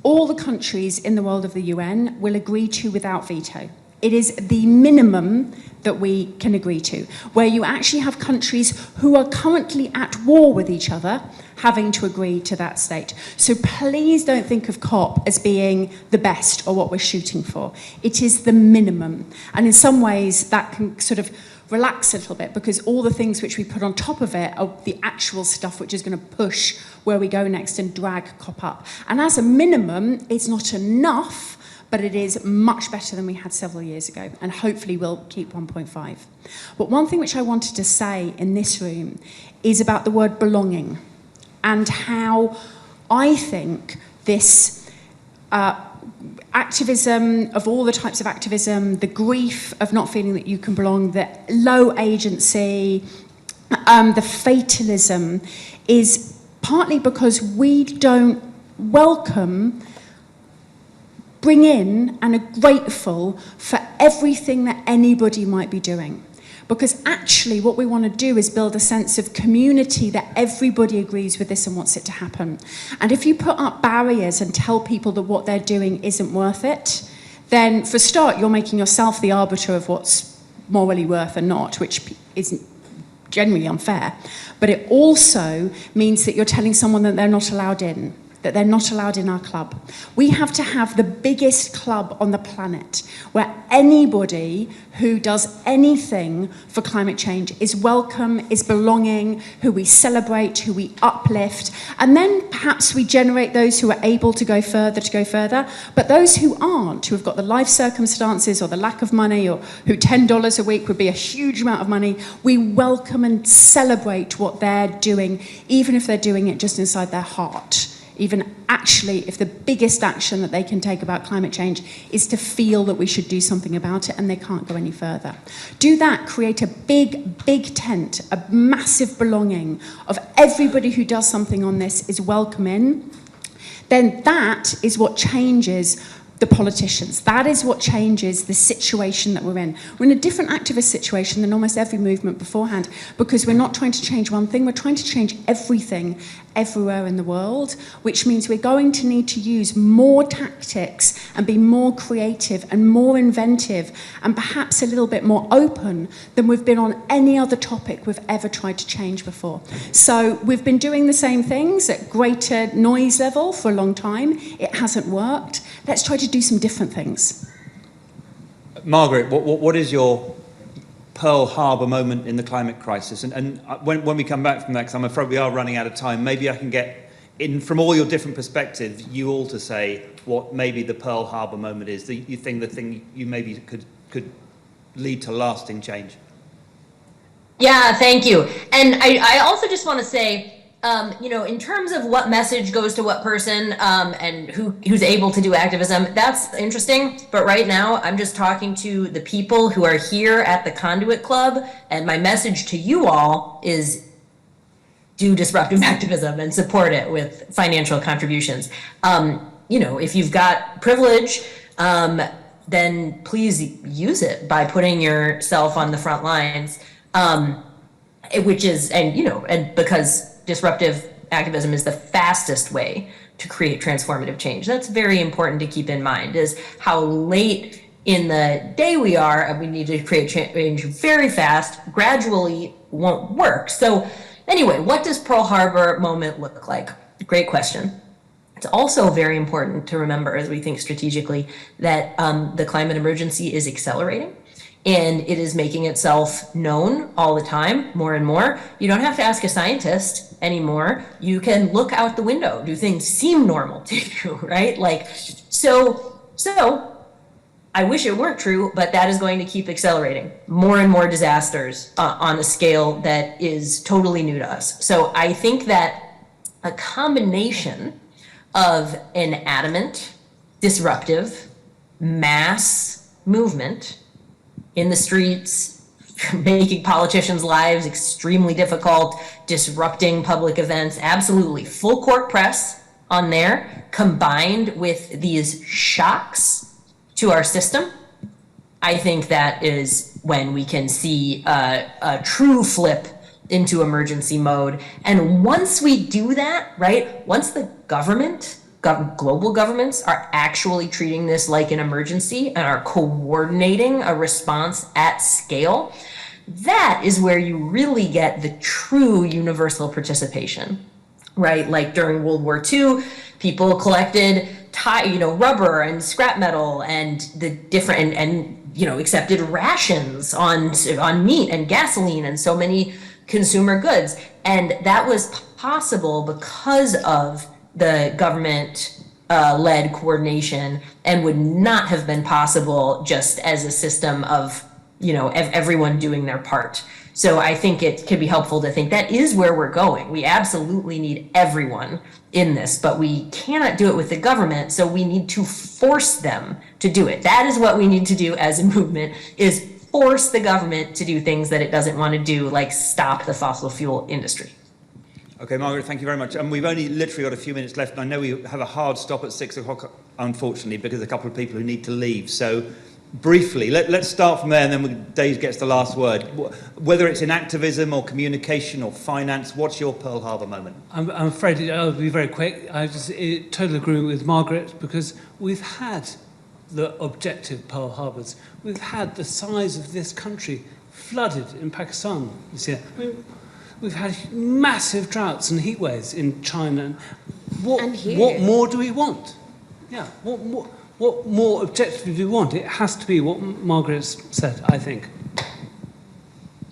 all the countries in the world of the UN will agree to without veto. It is the minimum that we can agree to, where you actually have countries who are currently at war with each other having to agree to that state. So please don't think of COP as being the best or what we're shooting for. It is the minimum. And in some ways that can sort of relax a little bit, because all the things which we put on top of it are the actual stuff which is going to push where we go next and drag COP up. And as a minimum, it's not enough, but it is much better than we had several years ago, and hopefully we'll keep 1.5. But one thing which I wanted to say in this room is about the word belonging, and how I think this activism, of all the types of activism, the grief of not feeling that you can belong, the low agency, the fatalism, is partly because we don't welcome, bring in, and are grateful for everything that anybody might be doing. Because actually what we want to do is build a sense of community that everybody agrees with this and wants it to happen. And if you put up barriers and tell people that what they're doing isn't worth it, then for a start, you're making yourself the arbiter of what's morally worth and not, which isn't generally unfair. But it also means that you're telling someone that they're not allowed in, that they're not allowed in our club. We have to have the biggest club on the planet, where anybody who does anything for climate change is welcome, is belonging, who we celebrate, who we uplift, and then perhaps we generate those who are able to go further, but those who aren't, who have got the life circumstances or the lack of money, or who $10 a week would be a huge amount of money, we welcome and celebrate what they're doing, even if they're doing it just inside their heart. Even actually, if the biggest action that they can take about climate change is to feel that we should do something about it and they can't go any further. Do that, create a big, big tent, a massive belonging of everybody who does something on this is welcome in. Then that is what changes the politicians. That is what changes the situation that we're in. We're in a different activist situation than almost every movement beforehand, because we're not trying to change one thing, we're trying to change everything everywhere in the world, which means we're going to need to use more tactics and be more creative and more inventive and perhaps a little bit more open than we've been on any other topic we've ever tried to change before. So we've been doing the same things at greater noise level for a long time. It hasn't worked. Let's try to do some different things. Margaret, what is your Pearl Harbor moment in the climate crisis? And when we come back from that, because I'm afraid we are running out of time, maybe I can get in from all your different perspectives, you all to say what maybe the Pearl Harbor moment is, the thing you maybe could lead to lasting change. Yeah, thank you. And I also just want to say, in terms of what message goes to what person and who's able to do activism, that's interesting. But right now, I'm just talking to the people who are here at the Conduit Club. And my message to you all is do disruptive activism and support it with financial contributions. If you've got privilege, then please use it by putting yourself on the front lines. Because disruptive activism is the fastest way to create transformative change. That's very important to keep in mind, is how late in the day we are, and we need to create change very fast, gradually won't work. So anyway, what does Pearl Harbor moment look like? Great question. It's also very important to remember, as we think strategically, that the climate emergency is accelerating. And it is making itself known all the time, more and more. You don't have to ask a scientist anymore. You can look out the window. Do things seem normal to you, right? So I wish it weren't true, but that is going to keep accelerating. More and more disasters on a scale that is totally new to us. So I think that a combination of an adamant, disruptive, mass movement in the streets, making politicians' lives extremely difficult, disrupting public events, absolutely. Full court press on there, combined with these shocks to our system, I think that is when we can see a true flip into emergency mode. And once we do that, right, once the global governments are actually treating this like an emergency and are coordinating a response at scale, that is where you really get the true universal participation, right? Like during World War II, people collected rubber and scrap metal and the different and accepted rations on meat and gasoline and so many consumer goods. And that was possible because of the government led coordination, and would not have been possible just as a system of everyone doing their part. So I think it could be helpful to think that is where we're going. We absolutely need everyone in this, but we cannot do it with the government, so we need to force them to do it. That is what we need to do as a movement, is force the government to do things that it doesn't want to do, like stop the fossil fuel industry. Okay, Margaret, thank you very much. And we've only literally got a few minutes left, and I know we have a hard stop at 6 o'clock, unfortunately, because a couple of people who need to leave. So briefly, let's start from there, and then Dave gets the last word. Whether it's in activism or communication or finance, what's your Pearl Harbor moment? I'm afraid I'll be very quick. I just totally agree with Margaret, because we've had the objective Pearl Harbors. We've had the size of this country flooded in Pakistan this year. We've had massive droughts and heat waves in China. What more do we want? Yeah, what more objectively do we want? It has to be what Margaret said, I think.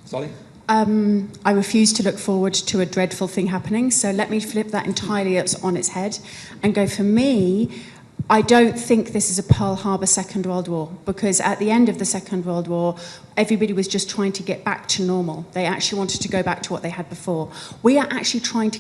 Solly? I refuse to look forward to a dreadful thing happening, so let me flip that entirely on its head and go, for me, I don't think this is a Pearl Harbor Second World War, because at the end of the Second World War, everybody was just trying to get back to normal. They actually wanted to go back to what they had before. We are actually trying to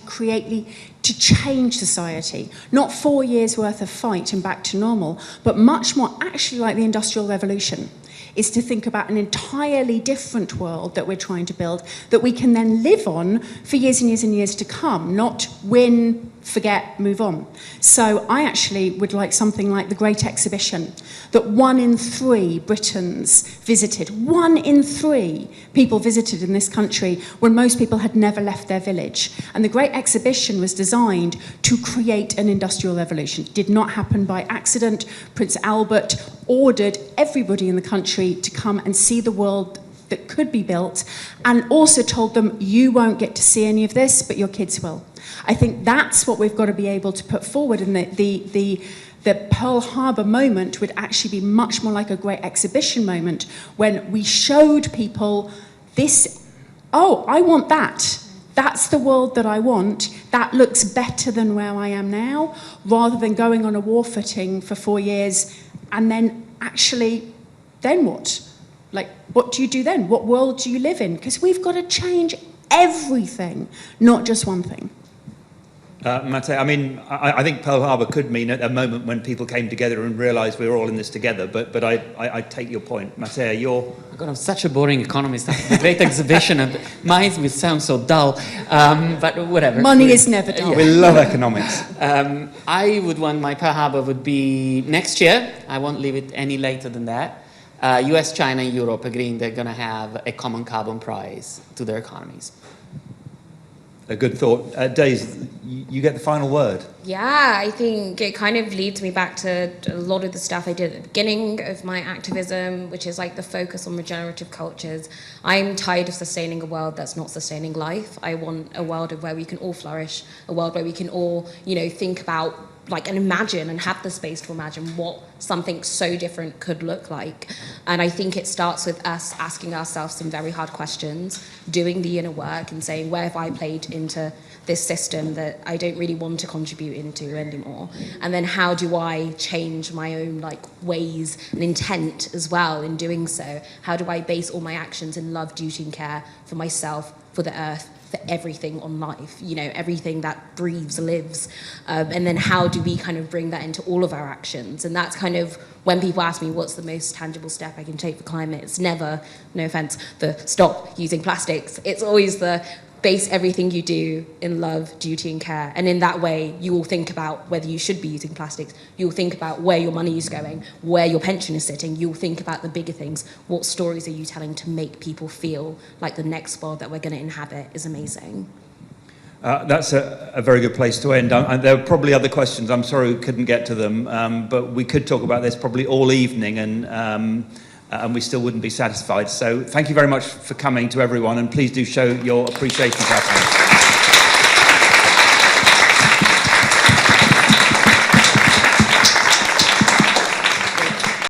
change society, not 4 years worth of fight and back to normal, but much more actually like the Industrial Revolution, is to think about an entirely different world that we're trying to build that we can then live on for years and years and years to come, not win forget, move on. So I actually would like something like the Great Exhibition, that 1 in 3 Britons visited. 1 in 3 people visited in this country when most people had never left their village. And the Great Exhibition was designed to create an industrial revolution. It did not happen by accident. Prince Albert ordered everybody in the country to come and see the world that could be built, and also told them, you won't get to see any of this, but your kids will. I think that's what we've got to be able to put forward, and the Pearl Harbor moment would actually be much more like a Great Exhibition moment, when we showed people this, oh, I want that. That's the world that I want. That looks better than where I am now, rather than going on a war footing for 4 years, and then actually, then what? Like, what do you do then? What world do you live in? Because we've got to change everything, not just one thing. Matteo, I mean, I think Pearl Harbor could mean a moment when people came together and realised we were all in this together, but I take your point. Matteo, you're... God, I'm such a boring economist. The Great Exhibition, and mine will sound so dull, but whatever. Money is never dull. We love economics. I would want my Pearl Harbor would be next year. I won't leave it any later than that. US, China, and Europe agreeing they're going to have a common carbon price to their economies. A good thought. Daisy, you get the final word. Yeah, I think it kind of leads me back to a lot of the stuff I did at the beginning of my activism, which is like the focus on regenerative cultures. I'm tired of sustaining a world that's not sustaining life. I want a world of where we can all flourish, a world where we can all, you know, think about like and imagine and have the space to imagine what something so different could look like. And I think it starts with us asking ourselves some very hard questions, doing the inner work and saying, where have I played into this system that I don't really want to contribute into anymore? And then how do I change my own like ways and intent as well in doing so? How do I base all my actions in love, duty and care for myself, for the earth, for everything on life, you know, everything that breathes, lives. And then how do we kind of bring that into all of our actions? And that's kind of when people ask me what's the most tangible step I can take for climate, it's never, no offense, the stop using plastics. It's always the base everything you do in love, duty and care. And in that way, you will think about whether you should be using plastics. You'll think about where your money is going, where your pension is sitting. You'll think about the bigger things. What stories are you telling to make people feel like the next world that we're going to inhabit is amazing? That's a very good place to end. There are probably other questions. I'm sorry we couldn't get to them, but we could talk about this probably all evening, and we still wouldn't be satisfied. So thank you very much for coming to everyone, and please do show your appreciation to our panel.